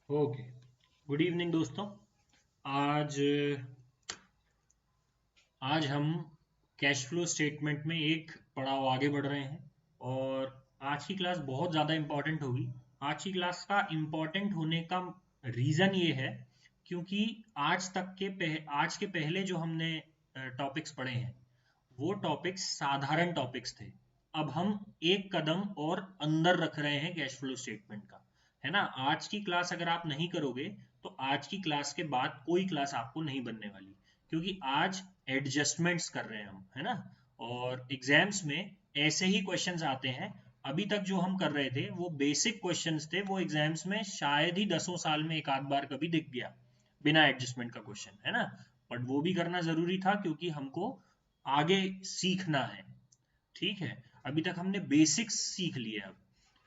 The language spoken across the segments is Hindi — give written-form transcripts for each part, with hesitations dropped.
ओके। गुड इवनिंग दोस्तों। आज आज हम कैश फ्लो स्टेटमेंट में एक पड़ाव आगे बढ़ रहे हैं और आज की क्लास बहुत ज़्यादा इम्पोर्टेंट होगी। आज की क्लास का इम्पोर्टेंट होने का रीज़न ये है क्योंकि आज के पहले जो हमने टॉपिक्स पढ़े हैं वो टॉपिक्स साधारण टॉपिक्स थे। अब हम एक कदम और अंदर रख रहे हैं कैश फ्लो स्टेटमेंट का, है ना। आज की क्लास अगर आप नहीं करोगे तो आज की क्लास के बाद कोई क्लास आपको नहीं बनने वाली, क्योंकि आज एडजस्टमेंट्स कर रहे हैं हम, है ना। और एग्जाम्स में ऐसे ही क्वेश्चंस आते हैं। अभी तक जो हम कर रहे थे वो बेसिक क्वेश्चंस थे, वो एग्जाम्स में शायद ही 10 साल में एक आध बार कभी दिख गया बिना एडजस्टमेंट का क्वेश्चन, है ना। बट वो भी करना जरूरी था क्योंकि हमको आगे सीखना है। ठीक है, अभी तक हमने बेसिक्स सीख लिए अब,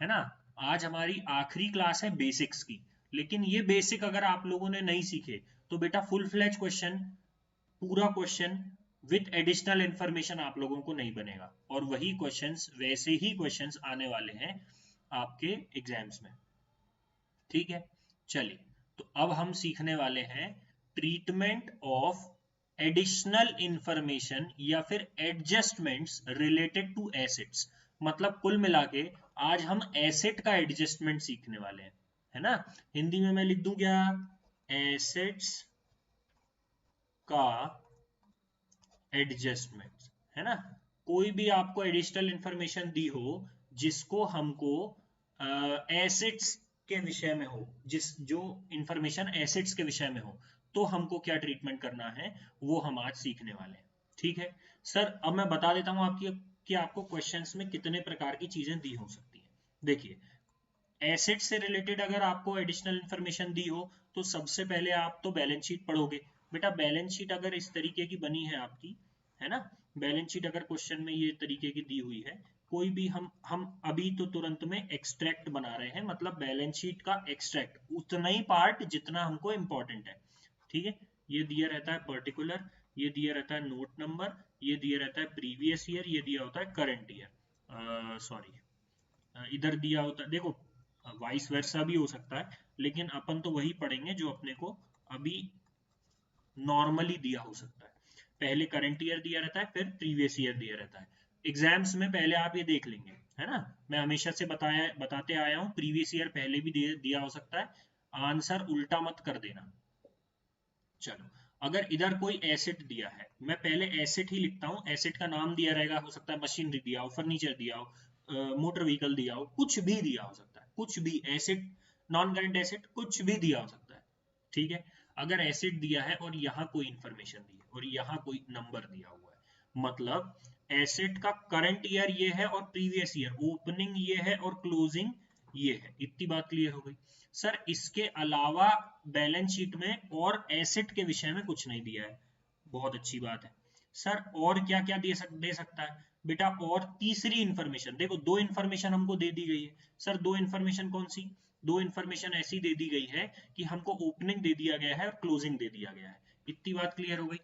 है ना। आज हमारी आखिरी क्लास है बेसिक्स की। लेकिन ये बेसिक अगर आप लोगों ने नहीं सीखे तो बेटा फुल फ्लैज क्वेश्चन, पूरा क्वेश्चन विथ एडिशनल इंफॉर्मेशन आप लोगों को नहीं बनेगा, और वही क्वेश्चंस वैसे ही क्वेश्चंस आने वाले हैं आपके एग्जाम्स में। ठीक है, चलिए। तो अब हम सीखने वाले हैं ट्रीटमेंट ऑफ एडिशनल इंफॉर्मेशन या फिर एडजस्टमेंट्स रिलेटेड टू एसेट्स। मतलब कुल मिला के आज हम एसेट का एडजस्टमेंट सीखने वाले हैं, है ना। हिंदी में मैं लिख दूं क्या? एसेट्स का एडजस्टमेंट, है ना। कोई भी आपको एडिशनल इंफॉर्मेशन दी हो जिसको हमको एसेट्स के विषय में हो, जिस जो इंफॉर्मेशन एसेट्स के विषय में हो, तो हमको क्या ट्रीटमेंट करना है वो हम आज सीखने वाले हैं। ठीक है सर, अब मैं बता देता हूँ आपकी कि आपको क्वेश्चंस में कितने प्रकार की चीजें दी हो सकती हैं। देखिए, एसेट से रिलेटेड अगर आपको एडिशनल इंफॉर्मेशन दी हो तो सबसे पहले आप तो बैलेंस शीट पढ़ोगे। बेटा बैलेंस शीट अगर इस तरीके की बनी है आपकी, है ना, बैलेंस शीट अगर क्वेश्चन में ये तरीके की दी हुई है, कोई भी हम अभी तो तुरंत में एक्सट्रैक्ट बना रहे हैं, मतलब बैलेंस शीट का एक्सट्रैक्ट उतना ही पार्ट जितना हमको इम्पोर्टेंट है। ठीक है, ये दिया रहता है पर्टिकुलर, ये दिया रहता है नोट नंबर, ये दिया रहता है प्रीवियस ईयर, ये दिया होता है करंट ईयर, सॉरी इधर दिया होता है, देखो वाइस वर्सा भी हो सकता है, लेकिन अपन तो वही पढ़ेंगे जो अपने को अभी नॉर्मली दिया हो सकता है। पहले करंट ईयर दिया रहता है, फिर प्रीवियस ईयर दिया रहता है। एग्जाम्स में पहले आप ये देख लेंगे, है ना। मैं हमेशा से बताते आया हूँ, प्रीवियस ईयर पहले भी दिया हो सकता है। आंसर उल्टा मत कर देना। चलो, अगर इधर कोई एसेट दिया है, मैं पहले एसेट ही लिखता हूँ। एसेट का नाम दिया रहेगा, हो सकता है मशीनरी दिया हो, फर्नीचर दिया हो, मोटर व्हीकल दिया हो, कुछ भी दिया हो सकता है, कुछ भी एसेट, नॉन करंट एसेट कुछ भी दिया हो सकता है। ठीक है, अगर एसेट दिया है और यहाँ कोई इंफॉर्मेशन दी है और यहाँ कोई नंबर दिया हुआ है, मतलब एसेट का करंट ईयर ये है और प्रीवियस ईयर, ओपनिंग ये है और क्लोजिंग ये है। इतनी बात क्लियर हो गई। सर इसके अलावा बैलेंस शीट में और एसेट के विषय में कुछ नहीं दिया है, बहुत अच्छी बात है। सर और क्या क्या दे सकता है बेटा? और तीसरी इंफॉर्मेशन, देखो दो इंफॉर्मेशन हमको दे दी गई है। सर दो इंफॉर्मेशन कौन सी? दो इंफॉर्मेशन ऐसी दे दी गई है कि हमको ओपनिंग दे दिया गया है और क्लोजिंग दे दिया गया है। इतनी बात क्लियर हो गई।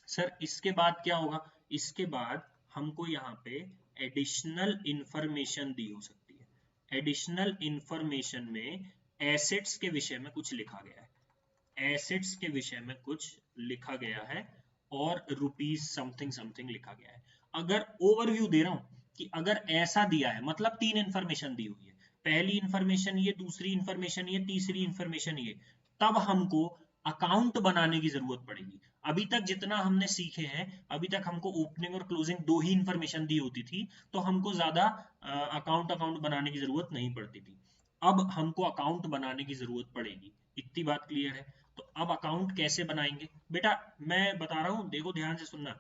सर इसके बाद क्या होगा? इसके बाद हमको यहाँ पे एडिशनल इंफॉर्मेशन दी हो सकती है। एडिशनल इंफॉर्मेशन में एसेट्स के विषय में कुछ लिखा गया है, एसेट्स के विषय में कुछ लिखा गया है और रुपीज समथिंग समथिंग लिखा गया है। अगर ओवरव्यू दे रहा हूं कि अगर ऐसा दिया है, मतलब तीन इंफॉर्मेशन दी हुई है, पहली इंफॉर्मेशन ये, दूसरी इंफॉर्मेशन ये, तीसरी इंफॉर्मेशन ये, तब हमको अकाउंट बनाने की जरूरत पड़ेगी। अभी तक जितना हमने सीखे हैं, अभी तक हमको ओपनिंग और क्लोजिंग दो ही इंफॉर्मेशन दी होती थी, तो हमको ज्यादा अकाउंट अकाउंट बनाने की जरूरत नहीं पड़ती थी। अब हमको अकाउंट बनाने की जरूरत पड़ेगी। इतनी बात क्लियर है। तो अब अकाउंट कैसे बनाएंगे बेटा? मैं बता रहा हूं, देखो ध्यान से सुनना।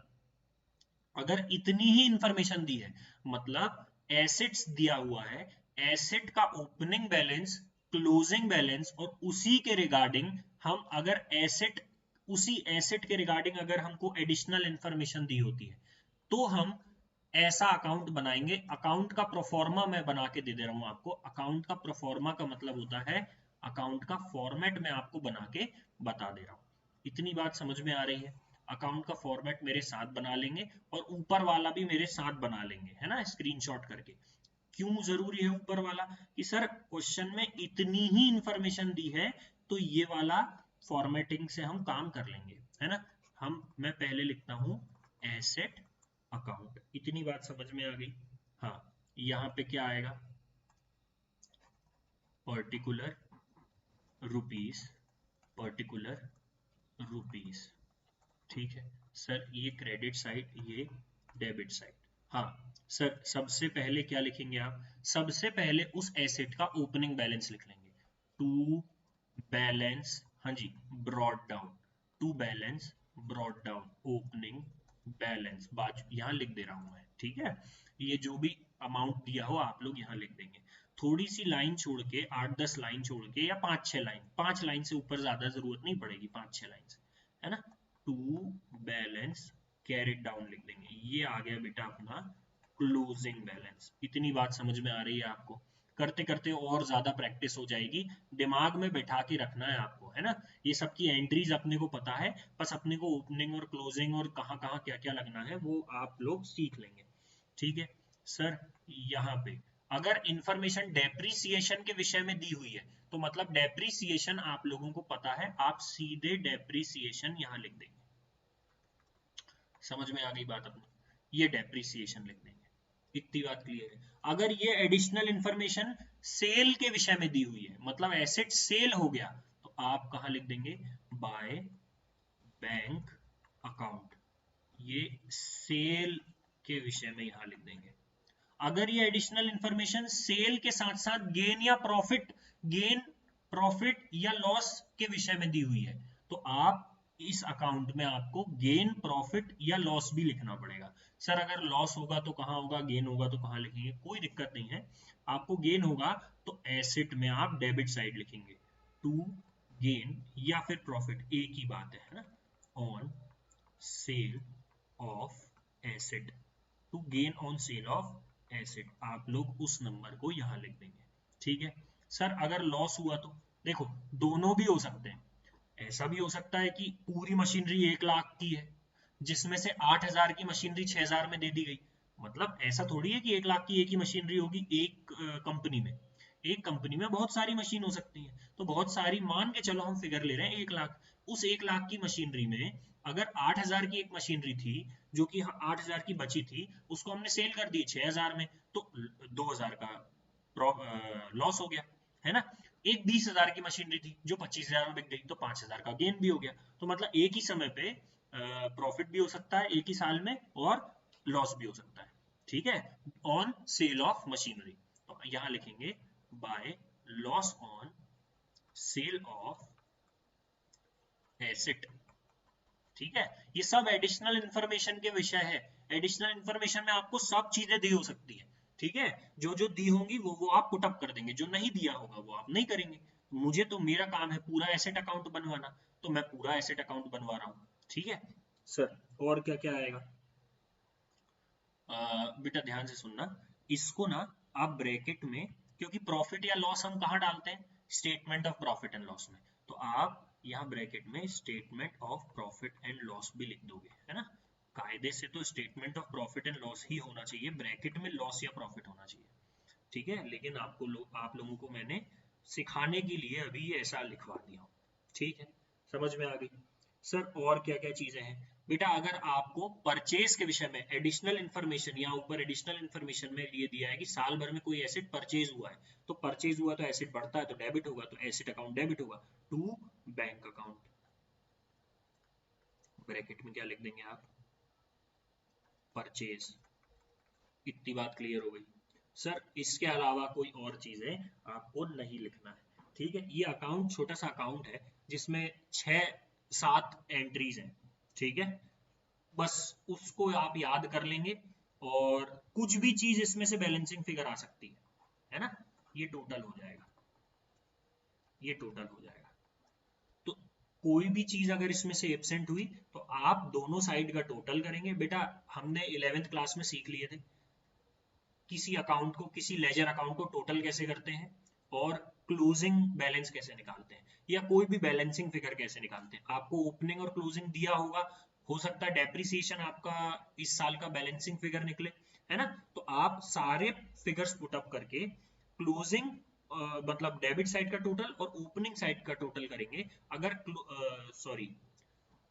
अगर इतनी ही इंफॉर्मेशन दी है, मतलब एसेट्स दिया हुआ है, एसेट का ओपनिंग बैलेंस, क्लोजिंग बैलेंस, और उसी के रिगार्डिंग हम अगर एसेट, उसी एसेट के रिगार्डिंग अगर हमको एडिशनल इंफॉर्मेशन दी होती है, तो हम ऐसा अकाउंट बनाएंगे। अकाउंट का प्रोफॉर्मा मैं बना के दे दे रहा हूं आपको। अकाउंट का प्रोफॉर्मा का मतलब होता है अकाउंट का फॉर्मेट मैं आपको बना के बता दे रहा हूं। इतनी बात समझ में आ रही है? अकाउंट का फॉर्मेट मेरे साथ बना लेंगे और ऊपर वाला भी मेरे साथ बना लेंगे, है ना, स्क्रीनशॉट करके। क्यों जरूरी है ऊपर वाला कि सर क्वेश्चन में इतनी ही इंफॉर्मेशन दी है तो ये वाला फॉर्मेटिंग से हम काम कर लेंगे, है ना। मैं पहले लिखता हूं एसेट अकाउंट, इतनी बात समझ में आ गई। हाँ, यहाँ पे क्या आएगा, पर्टिकुलर रुपीस, पर्टिकुलर रुपीस, ठीक है सर। ये क्रेडिट साइड, ये डेबिट साइड। हाँ सर, सबसे पहले क्या लिखेंगे आप, सबसे पहले उस एसेट का ओपनिंग बैलेंस लिख लेंगे, टू बैलेंस, हाँ जी, brought down, to balance brought down opening balance, यहाँ लिख दे रहा हूं मैं, ठीक है। ये जो भी अमाउंट दिया हो आप लोग यहाँ लिख देंगे, थोड़ी सी लाइन छोड़ के, 8-10 लाइन छोड़ के, या 5-6 लाइन, 5 लाइन से ऊपर ज्यादा जरूरत नहीं पड़ेगी, 5-6 लाइन से, है ना। टू बैलेंस कैरेट डाउन लिख देंगे, ये आ गया बेटा अपना क्लोजिंग बैलेंस। इतनी बात समझ में आ रही है आपको, करते करते और ज्यादा प्रैक्टिस हो जाएगी, दिमाग में बैठा के रखना है आपको, है ना। ये सब की एंट्रीज अपने को पता है, बस अपने को ओपनिंग और क्लोजिंग और कहाँ कहाँ क्या क्या लगना है वो आप लोग सीख लेंगे, ठीक है सर। यहाँ पे अगर इंफॉर्मेशन डेप्रिसिएशन के विषय में दी हुई है तो मतलब डेप्रिसिएशन आप लोगों को पता है, आप सीधे डेप्रिसिएशन यहाँ लिख देंगे, समझ में आ गई बात अपनी, ये डेप्रिसिएशन लिख देंगे, इतनी बात क्लियर है। अगर ये एडिशनल इंफॉर्मेशन सेल के विषय में दी हुई है, मतलब एसेट सेल हो गया, तो आप कहां लिख देंगे, बाय बैंक अकाउंट, ये सेल के विषय में यहां लिख देंगे। अगर ये एडिशनल इंफॉर्मेशन सेल के साथ साथ गेन या प्रॉफिट, गेन प्रॉफिट या लॉस के विषय में दी हुई है, तो आप इस अकाउंट में आपको गेन प्रॉफिट या लॉस भी लिखना पड़ेगा। सर अगर लॉस होगा तो कहां होगा, गेन होगा तो कहां लिखेंगे, कोई दिक्कत नहीं है। आपको गेन होगा तो एसेट में आप डेबिट साइड लिखेंगे, टू गेन या फिर प्रॉफिट, एक ही बात है ना, on sale of asset, to gain on sale of asset, आप लोग उस नंबर को यहां लिख देंगे, ठीक है सर। अगर लॉस हुआ तो देखो, दोनों भी हो सकते हैं, ऐसा भी हो सकता है कि पूरी मशीनरी 1 लाख की है, जिसमें से 8,000 की मशीनरी 6,000 में दे दी गई, मतलब ऐसा थोड़ी है कि 1 लाख की एक ही मशीनरी होगी एक कंपनी में, एक कंपनी में बहुत सारी मशीन हो सकती है, तो बहुत सारी, मान के चलो हम फिगर ले रहे हैं 1 लाख, उस 1 लाख की मशीनरी में अगर 8,000 की एक मशीनरी थी जो कि 8,000 की बची थी, उसको हमने सेल कर दी 6,000 में, तो 2,000 का लॉस हो गया, है ना। एक 20,000 की मशीनरी थी जो 25,000 में बिक गई, तो 5,000 का गेन भी हो गया। तो मतलब एक ही समय पे प्रॉफिट भी हो सकता है एक ही साल में, और लॉस भी हो सकता है, ठीक है, ऑन सेल ऑफ मशीनरी। तो यहां लिखेंगे by loss on sale of asset, ठीक है। ये सब एडिशनल इंफॉर्मेशन के विषय है, एडिशनल इंफॉर्मेशन में आपको सब चीजें दी हो सकती है, ठीक है। जो जो दी होंगी वो आप पुटअप कर देंगे, जो नहीं दिया होगा वो आप नहीं करेंगे। मुझे तो मेरा काम है पूरा एसेट अकाउंट बनवाना, तो मैं पूरा एसेट अकाउंट बनवा रहा हूँ, ठीक है सर। और क्या क्या आएगा, बेटा ध्यान से सुनना, इसको ना आप ब्रैकेट में, क्योंकि प्रॉफिट या लॉस हम कहाँ डालते हैं, statement of profit and loss में, तो आप यहाँ ब्रैकेट में statement of profit and loss भी लिख दोगे, है ना। कायदे से तो statement of profit and loss ही होना चाहिए, ब्रैकेट में लॉस या प्रॉफिट होना चाहिए, ठीक है। लेकिन आप लोगों को मैंने सिखाने के लिए अभी ऐसा लिखवा दिया, ठीक है, समझ में आ गई सर। और क्या क्या चीजें हैं बेटा, अगर आपको परचेज के विषय में एडिशनल इंफॉर्मेशन, या ऊपर एडिशनल इंफॉर्मेशन में ये दिया है कि साल भर में कोई एसेट परचेज हुआ है, तो परचेज हुआ तो एसेट बढ़ता है तो डेबिट होगा, तो एसेट अकाउंट डेबिट होगा, टू बैंक अकाउंट, ब्रैकेट में क्या लिख देंगे आप, परचेज, इतनी बात क्लियर हो गई सर। इसके अलावा कोई और चीजें आपको नहीं लिखना है, ठीक है। ये अकाउंट छोटा सा अकाउंट है जिसमें 6-7 एंट्रीज हैं, ठीक है, बस उसको आप याद कर लेंगे, और कुछ भी चीज इसमें से बैलेंसिंग फिगर आ सकती है ना। ये टोटल हो जाएगा, ये टोटल हो जाएगा, तो कोई भी चीज अगर इसमें से एब्सेंट हुई तो आप दोनों साइड का टोटल करेंगे। बेटा हमने 11th क्लास में सीख लिए थे, किसी अकाउंट को, किसी लेजर अकाउंट को टोटल कैसे करते हैं, और क्लोजिंग बैलेंस कैसे निकालते हैं, या कोई भी बैलेंसिंग फिगर कैसे निकालते हैं। आपको ओपनिंग और क्लोजिंग दिया होगा, हो सकता है डेप्रिसिएशन आपका इस साल का बैलेंसिंग फिगर निकले, है ना। तो आप सारे फिगर्स पुट अप करके क्लोजिंग मतलब डेबिट साइड का टोटल और ओपनिंग साइड का टोटल करेंगे। अगर सॉरी,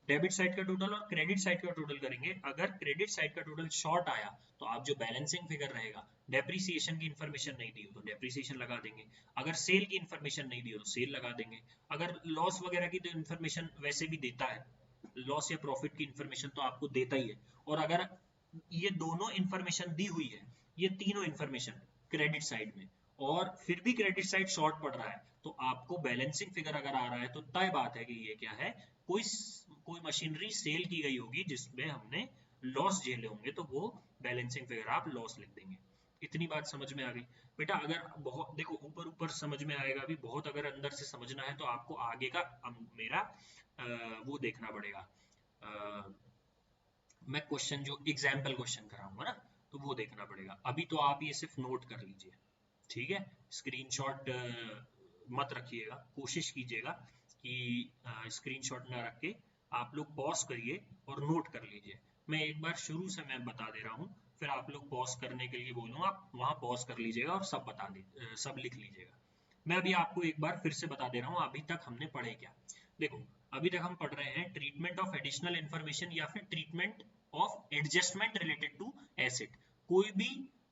डेबिट साइड का टोटल और क्रेडिट साइड का टोटल करेंगे। अगर क्रेडिट साइड का टोटल शॉर्ट आया तो आप जो बैलेंसिंग फिगर रहेगा, डेप्रिसिएशन की इन्फॉर्मेशन नहीं दी हो तो डेप्रिसिएशन लगा देंगे, अगर सेल की इन्फॉर्मेशन नहीं दी हो तो सेल लगा देंगे, अगर लॉस वगैरह की तो इन्फॉर्मेशन वैसे भी देता है, लॉस या प्रॉफिट की इन्फॉर्मेशन तो आपको देता ही है, और अगर ये दोनों इन्फॉर्मेशन दी हुई है, ये तीनों इन्फॉर्मेशन क्रेडिट साइड में, और फिर भी क्रेडिट साइड शॉर्ट पड़ रहा है, तो आपको बैलेंसिंग फिगर अगर आ रहा है तो तय बात है कि ये क्या है, कोई कोई मशीनरी सेल की गई होगी जिसमें हमने लॉस झेले होंगे, तो वो बैलेंसिंग फिगर आप लॉस लिख देंगे। इतनी बात समझ में आ गई बेटा। अगर बहुत देखो ऊपर ऊपर समझ में आएगा भी, बहुत अगर अंदर से समझना है तो आपको आगे का मेरा वो देखना पड़ेगा। मैं क्वेश्चन जो एग्जाम्पल क्वेश्चन कराऊंगा ना, तो वो देखना पड़ेगा। अभी तो आप ये सिर्फ नोट कर लीजिए, ठीक है। स्क्रीनशॉट मत रखिएगा, कोशिश कीजिएगा कि स्क्रीनशॉट ना रख के आप लोग पॉज करिए और नोट कर लीजिए। मैं एक बार शुरू से मैं बता दे रहा हूँ, फिर आप लोग पॉज करने के लिए बोलूँगा, आप वहाँ पॉज कर लीजिएगा और सब बता दे सब लिख लीजिएगा। मैं अभी आपको एक बार फिर से बता दे रहा हूँ अभी तक हमने पढ़े क्या। देखो अभी तक हम पढ़ रहे हैं ट्रीटमेंट ऑफ एडिशनल इंफॉर्मेशन या फिर treatment of adjustment related to asset. कोई भी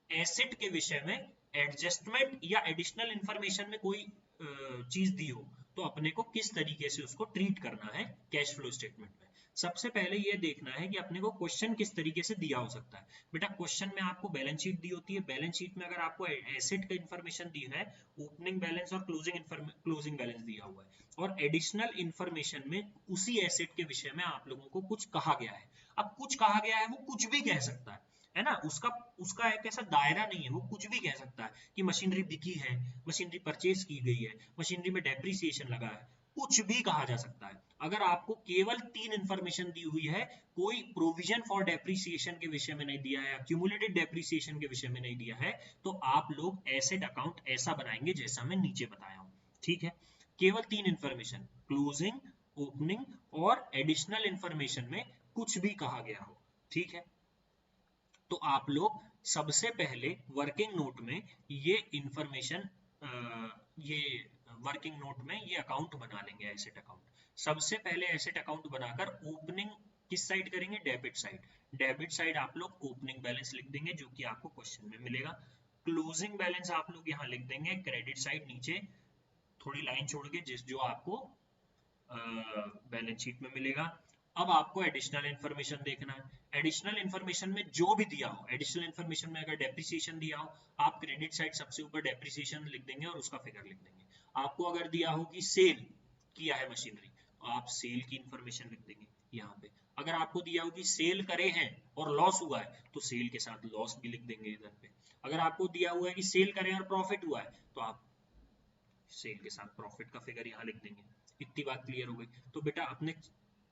एसेट के विषय में एडजस्टमेंट या एडिशनल इंफॉर्मेशन में कोई चीज दी हो तो अपने को किस तरीके से उसको ट्रीट करना है कैश फ्लो स्टेटमेंट में। सबसे पहले ये देखना है कि अपने को क्वेश्चन किस तरीके से दिया हो सकता है। बेटा क्वेश्चन में आपको बैलेंस शीट दी होती है, बैलेंस शीट में अगर आपको एसेट का इंफॉर्मेशन दी है, ओपनिंग बैलेंस और क्लोजिंग बैलेंस दिया हुआ है, और एडिशनल इंफॉर्मेशन में उसी एसेट के विषय में आप लोगों को कुछ कहा गया है। अब कुछ कहा गया है, वो कुछ भी कह सकता है ना, उसका उसका एक ऐसा दायरा नहीं है, वो कुछ भी कह सकता है कि मशीनरी बिकी है, मशीनरी परचेज की गई है, मशीनरी में डेप्रिसिएशन लगा है, कुछ भी कहा जा सकता है। अगर आपको केवल 3 इंफॉर्मेशन दी हुई है, कोई प्रोविजन फॉर डेप्रिसिएशन के विषय में नहीं दिया है, एक्यूमुलेटेड डेप्रिसिएशन के विषय में नहीं दिया है, तो आप लोग एसेट अकाउंट ऐसा बनाएंगे जैसा मैं नीचे बताया हूं, ठीक है। केवल 3 इंफॉर्मेशन, क्लोजिंग, ओपनिंग और एडिशनल इंफॉर्मेशन में कुछ भी कहा गया हो, ठीक है। तो आप लोग सबसे पहले वर्किंग नोट में ये इंफॉर्मेशन, ये वर्किंग नोट में ये अकाउंट बना लेंगे, एसेट अकाउंट। सबसे पहले एसेट अकाउंट बनाकर ओपनिंग किस साइड करेंगे, डेबिट साइड। डेबिट साइड आप लोग ओपनिंग बैलेंस लिख देंगे जो कि आपको क्वेश्चन में मिलेगा। क्लोजिंग बैलेंस आप लोग यहाँ लिख देंगे क्रेडिट साइड नीचे थोड़ी लाइन छोड़ के, जिस जो आपको बैलेंस शीट में मिलेगा। अब आपको एडिशनल इंफॉर्मेशन देखना है। एडिशनल इंफॉर्मेशन में जो भी दिया हो, एडिशनल इंफॉर्मेशन में अगर डेप्रिसिएशन दिया हो, आप क्रेडिट साइड सबसे ऊपर डेप्रिसिएशन लिख देंगे और उसका फिगर लिख देंगे। आपको अगर दिया हो कि सेल किया है मशीनरी, तो आप सेल की इंफॉर्मेशन लिख देंगे यहाँ पे। अगर आपको दिया हो कि सेल करे हैं और लॉस हुआ है, तो सेल के साथ लॉस भी लिख देंगे इधर पे। अगर आपको दिया हुआ है कि सेल करें और प्रॉफिट हुआ है, तो आप सेल के साथ प्रॉफिट का फिगर यहाँ लिख देंगे। इतनी बात क्लियर हो गई। तो बेटा अपने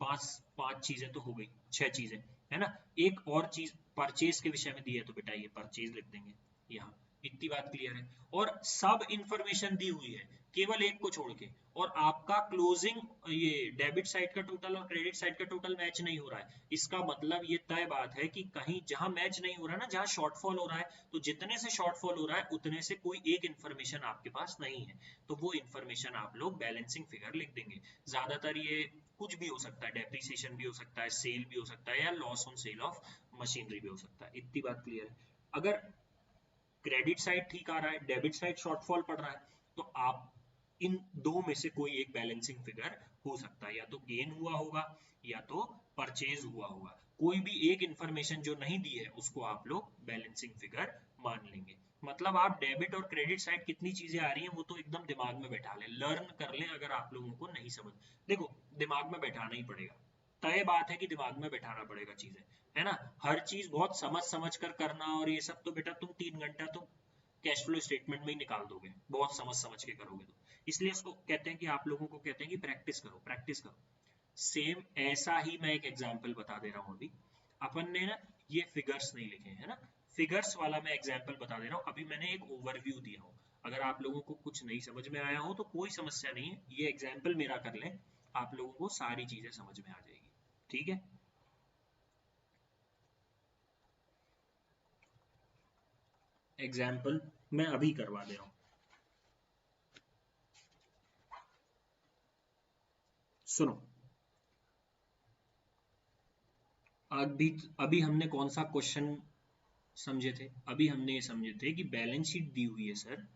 पांच पांच चीजें तो हो गई, 6 चीजें है ना। एक और चीज परचेज के विषय में दी है, तो बेटा ये परचेज लिख देंगे यहाँ। इतनी बात क्लियर है। और सब इंफॉर्मेशन दी हुई है केवल एक को छोड़ के, और आपका क्लोजिंग ये डेबिट साइड का टोटल और क्रेडिट साइड का टोटल मैच नहीं हो रहा है, इसका मतलब ये तय बात है कि कहीं जहां मैच नहीं हो रहा है ना, जहां शॉर्टफॉल हो रहा है, तो जितने से शॉर्टफॉल हो रहा है उतने से कोई एक इंफॉर्मेशन आपके पास नहीं है, तो वो इंफॉर्मेशन आप लोग बैलेंसिंग फिगर लिख देंगे। ज्यादातर ये कुछ भी हो सकता है, डेप्रिसिएशन भी हो सकता है, सेल भी हो सकता है, या loss on sale of machinery भी हो सकता है। इतनी बात क्लियर है। अगर क्रेडिट साइड ठीक आ रहा है, डेबिट साइड शॉर्टफॉल पड़ रहा है, तो आप इन दो में से कोई एक बैलेंसिंग फिगर हो सकता है, या तो गेन हुआ होगा या तो परचेज हुआ होगा। कोई भी एक इंफॉर्मेशन जो नहीं दी है उसको आप लोग बैलेंसिंग फिगर मान लेंगे। मतलब आप डेबिट और क्रेडिट साइड कितनी चीजें आ रही हैं वो तो एकदम दिमाग में बैठा लें, लर्न कर लें। अगर आप लोगों को नहीं समझ, देखो दिमाग में बैठाना ही पड़ेगा, तय बात है कि दिमाग में बैठाना पड़ेगा चीजें, है ना। हर चीज बहुत समझ समझ कर करना और ये सब तो बेटा तुम 3 घंटा तो कैश फ्लो स्टेटमेंट में ही निकाल दोगे, बहुत समझ समझ के करोगे तो। इसलिए इसको कहते हैं कि आप लोगों को कहते हैं कि प्रैक्टिस करो, प्रैक्टिस करो। सेम ऐसा ही मैं एक एग्जांपल बता दे रहा हूँ अभी। अपन ने ना ये फिगर्स नहीं लिखे है ना, फिगर्स वाला मैं एग्जांपल बता दे रहा हूँ। अभी मैंने एक ओवरव्यू दिया हो, अगर आप लोगों को कुछ नहीं समझ में आया हो तो कोई समस्या नहीं है, ये एग्जांपल मेरा कर लें, आप लोगों को सारी चीजें समझ में आ जाएगी, ठीक है। एग्जाम्पल मैं अभी करवा दे रहा हूं, सुनो। अभी अभी हमने कौन सा क्वेश्चन समझे थे? अभी हमने ये समझे थे कि बैलेंस शीट दी हुई है सर,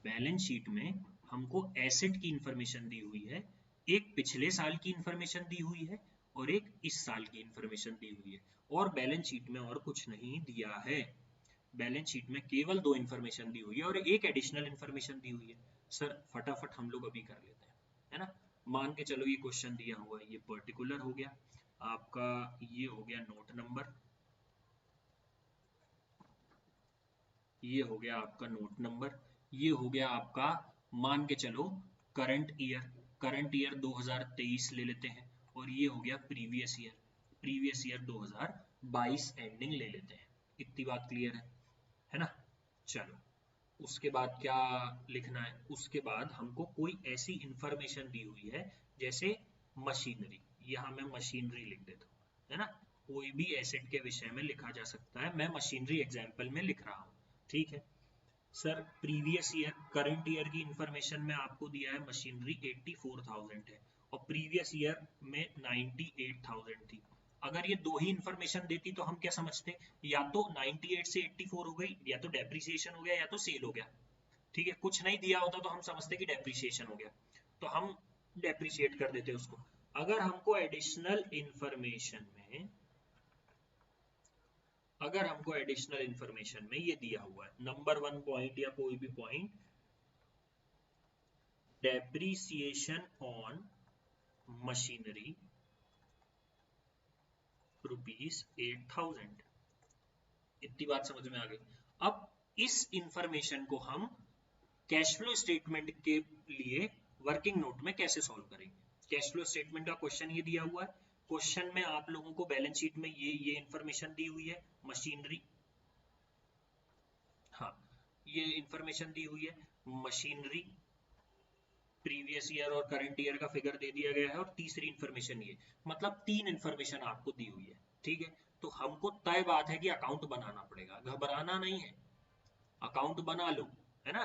बैलेंस शीट में हमको एसेट की इंफॉर्मेशन दी हुई है, एक पिछले साल की इंफॉर्मेशन दी हुई है और एक इस साल की इंफॉर्मेशन दी हुई है, और बैलेंस शीट में और कुछ नहीं दिया है। बैलेंस शीट में केवल दो इंफॉर्मेशन दी हुई है और एक एडिशनल इंफॉर्मेशन दी हुई है। सर फटाफट हम लोग अभी कर लेते हैं, है ना। मान के चलो ये क्वेश्चन दिया हुआ है, ये पर्टिकुलर हो गया आपका, ये हो गया नोट नंबर, ये हो गया आपका नोट नंबर, ये हो गया आपका, मान के चलो करंट ईयर, करंट ईयर 2023 ले लेते हैं, और ये हो गया प्रीवियस ईयर 2022 एंडिंग ले लेते हैं। इतनी बात क्लियर है ना। चलो उसके बाद क्या लिखना है, उसके बाद हमको कोई ऐसी इंफॉर्मेशन दी हुई है जैसे मशीनरी, यहाँ मैं मशीनरी लिख देता हूँ, है ना। कोई भी एसेट के विषय में लिखा जा सकता है, मैं मशीनरी एग्जाम्पल में लिख रहा हूँ, ठीक है। Sir previous year current year की इंफॉर्मेशन में आपको दिया है मशीनरी 84,000 है और प्रीवियस ईयर में 98,000 थी। अगर ये दो ही इंफॉर्मेशन देती तो हम क्या समझते, या तो 98 से 84 हो गई, या तो डेप्रिसिएशन हो गया, या तो सेल हो गया। ठीक है, कुछ नहीं दिया होता तो हम समझते कि डेप्रिसिएशन हो गया, तो हम डेप्रिशिएट कर देते उसको। अगर हमको एडिशनल इंफॉर्मेशन में, अगर हमको एडिशनल इंफॉर्मेशन में ये दिया हुआ है नंबर 1 पॉइंट या कोई भी पॉइंट, डेप्रिसिएशन ऑन मशीनरी ₹8,000, इतनी बात समझ में आ गई। अब इस इंफॉर्मेशन को हम कैश फ्लो स्टेटमेंट के लिए वर्किंग नोट में कैसे सॉल्व करेंगे। कैश फ्लो स्टेटमेंट का क्वेश्चन ये दिया हुआ है, क्वेश्चन में आप लोगों को बैलेंस शीट में ये इंफॉर्मेशन दी हुई है, मशीनरी, हाँ ये इंफॉर्मेशन दी हुई है, मशीनरी प्रीवियस ईयर और करंट ईयर का फिगर दे दिया गया है, और तीसरी इंफॉर्मेशन ये, मतलब तीन इंफॉर्मेशन आपको दी हुई है, ठीक है। तो हमको तय बात है कि अकाउंट बनाना पड़ेगा, घबराना नहीं है, अकाउंट बना लो, है ना।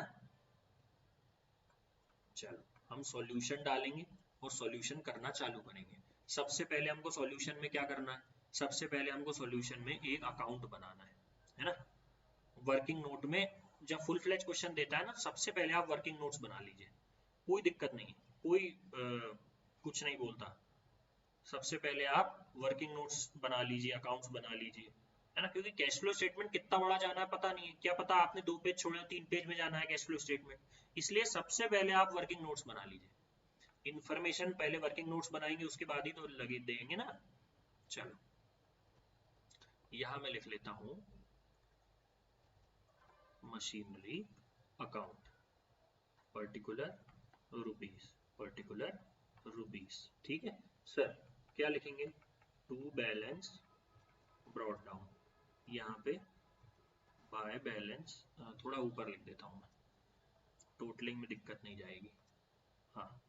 चलो हम सॉल्यूशन डालेंगे और सॉल्यूशन करना चालू करेंगे। सबसे पहले हमको सॉल्यूशन में क्या करना है, सबसे पहले हमको सॉल्यूशन में एक अकाउंट बनाना है ना। वर्किंग नोट में जब फुल फ्लेज क्वेश्चन देता है ना, सबसे पहले आप वर्किंग नोट्स बना लीजिए, कोई दिक्कत नहीं, कोई कुछ नहीं बोलता। सबसे पहले आप वर्किंग नोट्स बना लीजिए, अकाउंट्स बना लीजिए, है ना, क्योंकि कैश फ्लो स्टेटमेंट कितना बड़ा जाना है पता नहीं है, क्या पता आपने 2 पेज छोड़े 3 पेज में जाना है कैश फ्लो स्टेटमेंट, इसलिए सबसे पहले आप वर्किंग नोट्स बना लीजिए। इन्फॉर्मेशन पहले वर्किंग नोट्स बनाएंगे, उसके बाद ही तो लगे देंगे ना। चलो यहां मैं लिख लेता हूं मशीनरी अकाउंट पर्टिकुलर रुपीस, ठीक है। सर क्या लिखेंगे, टू बैलेंस ब्रॉट डाउन, यहाँ पे बाय बैलेंस, थोड़ा ऊपर लिख देता हूँ मैं, टोटलिंग में दिक्कत नहीं जाएगी, हाँ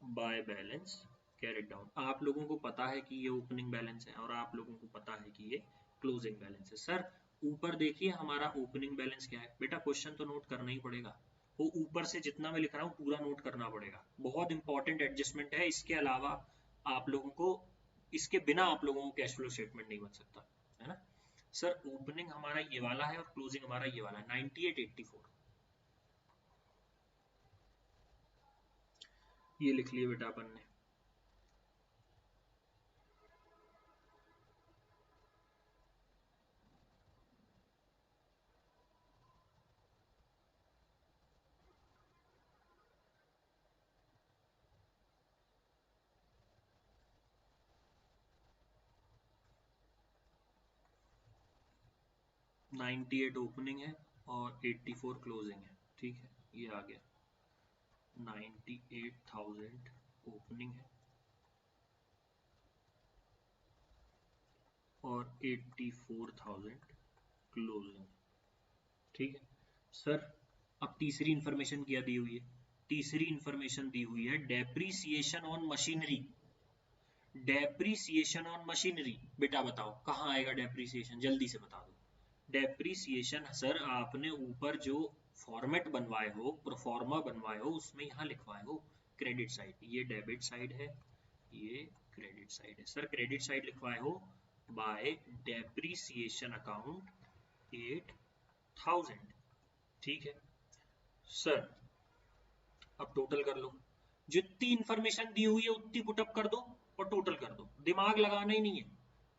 बाय बैलेंस कैरेट डाउन। आप लोगों को पता है कि ये ओपनिंग बैलेंस है और आप लोगों को पता है कि ये क्लोजिंग बैलेंस है। सर ऊपर देखिए हमारा ओपनिंग बैलेंस क्या है, बेटा क्वेश्चन तो नोट करना ही पड़ेगा, वो ऊपर से जितना मैं लिख रहा हूँ पूरा नोट करना पड़ेगा, बहुत इंपॉर्टेंट एडजस्टमेंट है। इसके अलावा आप लोगों को, इसके बिना आप लोगों को कैश फ्लो स्टेटमेंट नहीं बन सकता, है ना। सर ओपनिंग हमारा ये वाला है और क्लोजिंग हमारा ये वाला है, 9884, ये लिख लिए बेटा अपन ने। नाइन्टी एट ओपनिंग है और 84 क्लोजिंग है, ठीक है, ये आ गया 98,000 ओपनिंग है और 84,000 क्लोजिंग, ठीक है। सर अब तीसरी इंफॉर्मेशन क्या दी हुई है, तीसरी इंफॉर्मेशन दी हुई है depreciation on machinery, depreciation on machinery, बेटा बताओ कहाँ आएगा डेप्रीसिएशन, जल्दी से बता दो। डेप्रिसिएशन सर आपने ऊपर जो फॉर्मेट बनवाए हो, प्रोफॉर्मा बनवाए हो, उसमें यहाँ लिखवाए हो क्रेडिट साइड, ये डेबिट साइड है, ये क्रेडिट साइड है। सर क्रेडिट साइड लिखवाए हो बाय डेप्रिसिएशन अकाउंट 8000, ठीक है सर। अब टोटल कर लो, जितनी इंफॉर्मेशन दी हुई है उतनी पुटअप कर दो और टोटल कर दो, दिमाग लगाना ही नहीं है,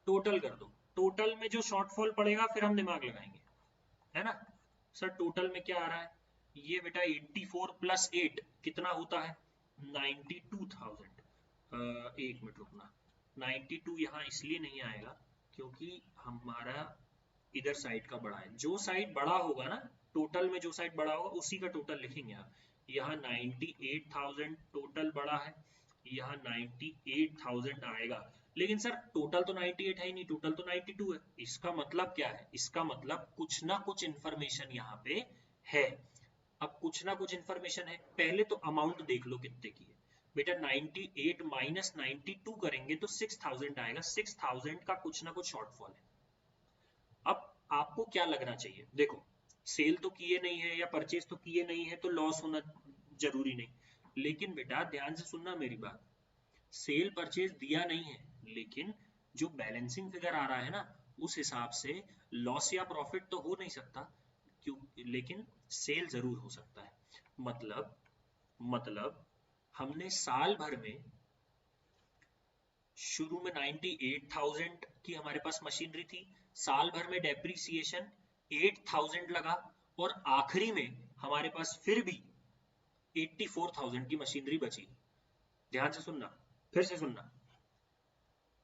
टोटल कर दो। टोटल में जो शॉर्टफॉल पड़ेगा फिर हम दिमाग लगाएंगे, है ना। सर टोटल में क्या आ रहा है, ये बेटा 84 प्लस 8 कितना होता है 92,000। एक मिनट रुकना, 92 यहाँ इसलिए नहीं आएगा क्योंकि हमारा इधर साइड का बड़ा है, जो साइड बड़ा होगा ना टोटल में, जो साइड बड़ा होगा उसी का टोटल लिखेंगे आप। यहाँ 98,000 टोटल बड़ा है, यहाँ 98,000 आएगा, लेकिन सर टोटल तो 98 है ही नहीं, टोटल तो 92 है। इसका मतलब क्या है, इसका मतलब कुछ ना कुछ इंफॉर्मेशन यहाँ पे है। अब कुछ ना कुछ इंफॉर्मेशन है, पहले तो अमाउंट देख लो कितने की है बेटा, 98 माइनस 92 करेंगे तो 6000 आएगा, 6000 का कुछ ना कुछ शॉर्टफॉल है। अब आपको क्या लगना चाहिए, देखो सेल तो किए नहीं है या परचेज तो किए नहीं है तो लॉस होना जरूरी नहीं, लेकिन बेटा ध्यान से सुनना मेरी बात, सेल परचेज दिया नहीं है लेकिन जो बैलेंसिंग फिगर आ रहा है ना उस हिसाब से लॉस या प्रॉफिट तो हो नहीं सकता, क्यों, लेकिन सेल जरूर हो सकता है। मतलब हमने साल भर में शुरू में 98,000 की हमारे पास मशीनरी थी, साल भर में डेप्रिसिएशन 8,000 लगा और आखिरी में हमारे पास फिर भी 84,000 की मशीनरी बची। ध्यान से सुनना, फिर से सुनना,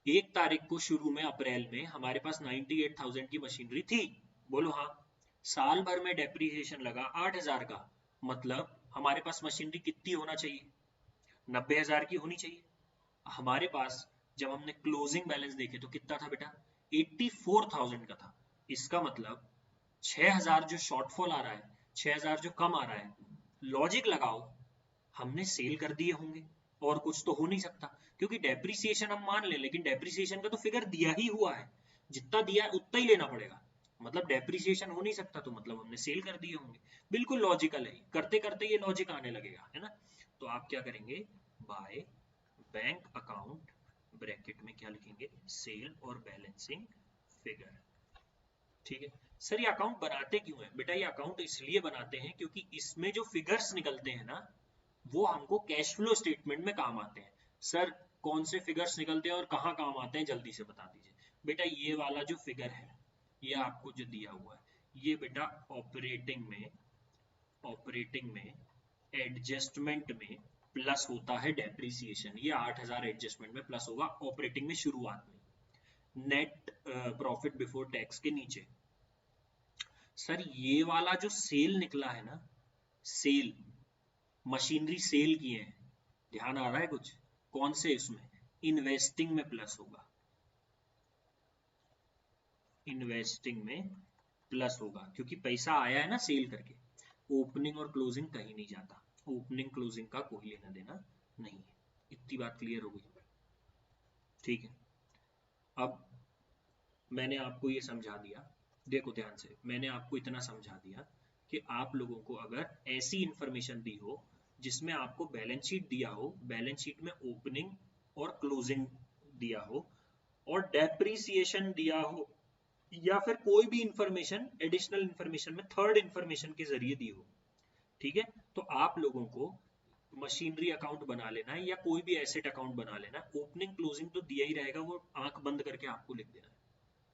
1 तारीख को शुरू में अप्रैल में हमारे पास 98,000 की मशीनरी थी, बोलो हाँ। साल भर में डेप्रिसिएशन लगा 8,000 का, मतलब हमारे पास मशीनरी कितनी होना चाहिए, 90,000 की होनी चाहिए। हमारे पास जब हमने क्लोजिंग बैलेंस देखे तो कितना था बेटा, 84,000 का था। इसका मतलब 6,000 जो शॉर्टफॉल आ रहा है, 6,000 जो कम आ रहा है, लॉजिक लगाओ हमने सेल कर दिए होंगे और कुछ तो हो नहीं सकता, क्योंकि डेप्रिसिएशन हम मान लें लेकिन डेप्रिसिएशन का तो फिगर दिया ही हुआ है, जितना दिया है उतना ही लेना पड़ेगा, मतलब डेप्रिसिएशन हो नहीं सकता तो मतलब हमने सेल कर दिए होंगे। बिल्कुल लॉजिकल है, करते करते ये लॉजिक आने लगेगा, है ना। तो आप क्या करेंगे, बाय बैंक अकाउंट ब्रैकेट में क्या लिखेंगे, सेल और बैलेंसिंग फिगर, ठीक है। सर ये अकाउंट बनाते क्यों है बेटा, ये अकाउंट इसलिए बनाते हैं क्योंकि इसमें जो फिगर्स निकलते हैं ना वो हमको कैश फ्लो स्टेटमेंट में काम आते हैं। सर कौन से फिगर्स निकलते हैं और कहाँ काम आते हैं जल्दी से बता दीजिए बेटा। ये वाला जो फिगर है ये आपको जो दिया हुआ है ये बेटा ऑपरेटिंग में एडजस्टमेंट में प्लस होता है डेप्रिसिएशन, ये 8,000 एडजस्टमेंट में प्लस होगा ऑपरेटिंग में शुरुआत में, नेट प्रॉफिट बिफोर टैक्स के नीचे। सर ये वाला जो सेल निकला है ना, सेल मशीनरी सेल किए हैं, ध्यान आ रहा है कुछ, कौन से इसमें इन्वेस्टिंग में प्लस होगा, इन्वेस्टिंग में प्लस होगा क्योंकि पैसा आया है ना सेल करके। ओपनिंग और क्लोजिंग कहीं नहीं जाता, ओपनिंग क्लोजिंग का कोई लेना देना नहीं है। इतनी बात क्लियर हो गई, ठीक है। अब मैंने आपको ये समझा दिया, देखो ध्यान से, मैंने आपको इतना समझा दिया कि आप लोगों को अगर ऐसी इंफॉर्मेशन दी हो जिसमें आपको बैलेंस शीट दिया हो, बैलेंस शीट में ओपनिंग और क्लोजिंग दिया हो और डेप्रीसिएशन दिया हो, या फिर कोई भी इंफॉर्मेशन एडिशनल इंफॉर्मेशन में थर्ड इंफॉर्मेशन के जरिए दी हो, ठीक है, तो आप लोगों को मशीनरी अकाउंट बना लेना है या कोई भी एसेट अकाउंट बना लेना है। ओपनिंग क्लोजिंग तो दिया ही रहेगा, वो आंख बंद करके आपको लिख देना है,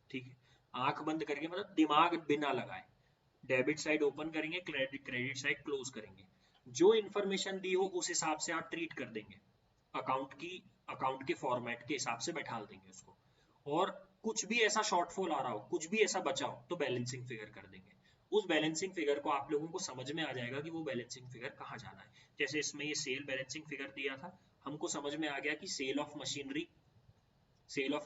ठीक है। आंख बंद करके मतलब दिमाग बिना लगाए, डेबिट साइड ओपन करेंगे, क्रेडिट साइड क्लोज करेंगे, जो इंफॉर्मेशन दी हो उस हिसाब से आप ट्रीट कर देंगे, अकाउंट के फॉर्मेट के हिसाब से बैठा देंगे उसको, और कुछ भी ऐसा शॉर्टफॉल आ रहा हो, कुछ भी ऐसा बचा हो तो बैलेंसिंग फिगर कर देंगे। उस बैलेंसिंग फिगर को आप लोगों को समझ में आ जाएगा कि वो बैलेंसिंग फिगर कहाँ जाना है। जैसे इसमें ये सेल बैलेंसिंग फिगर दिया था, हमको समझ में आ गया कि सेल ऑफ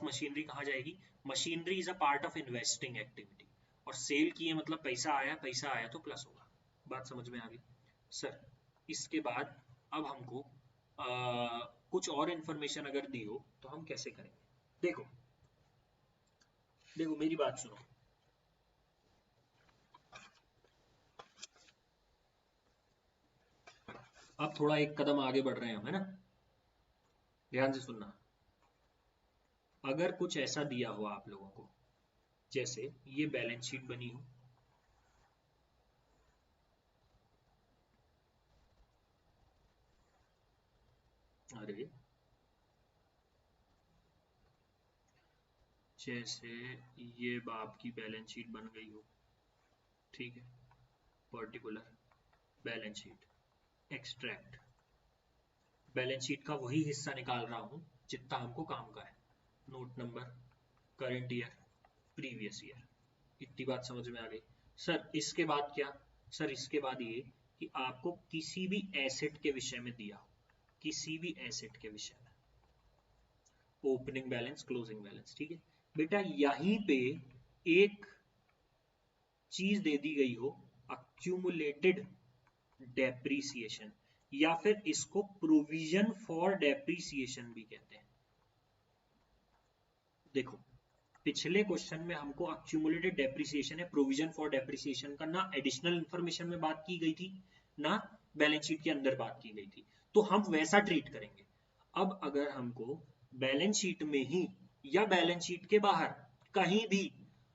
मशीनरी कहाँ जाएगी, machinery is a part of investing activity, और सेल किए मतलब पैसा आया तो प्लस होगा। बात समझ में आ गई सर। इसके बाद अब हमको कुछ और इंफॉर्मेशन अगर दी हो तो हम कैसे करेंगे, देखो देखो मेरी बात सुनो, अब थोड़ा एक कदम आगे बढ़ रहे हैं हम, है ना, ध्यान से सुनना। अगर कुछ ऐसा दिया हुआ आप लोगों को, जैसे ये बैलेंस शीट बनी हो, अरे जैसे ये आपकी बैलेंस शीट बन गई हो, ठीक है, particular balance sheet, extract, balance sheet का वही हिस्सा निकाल रहा हूं जितना हमको काम का है, note number, current year, previous year, इतनी बात समझ में आ गई। सर इसके बाद क्या, सर इसके बाद ये कि आपको किसी भी एसेट के विषय में दिया हो, किसी भी एसेट के विषय में, ओपनिंग बैलेंस, क्लोजिंग बैलेंस, ठीक है बेटा, यहीं पे एक चीज दे दी गई हो, अक्यूमुलेटेड डेप्रीसिएशन, या फिर इसको प्रोविजन फॉर डेप्रीसिएशन भी कहते हैं। देखो पिछले क्वेश्चन में हमको अक्यूमुलेटेड डेप्रिसिएशन है, प्रोविजन फॉर डेप्रिसिएशन का ना एडिशनल इंफॉर्मेशन में बात की गई थी, ना बैलेंस शीट के अंदर बात की गई थी, तो हम वैसा ट्रीट करेंगे। अब अगर हमको बैलेंस शीट में ही या बैलेंस शीट के बाहर कहीं भी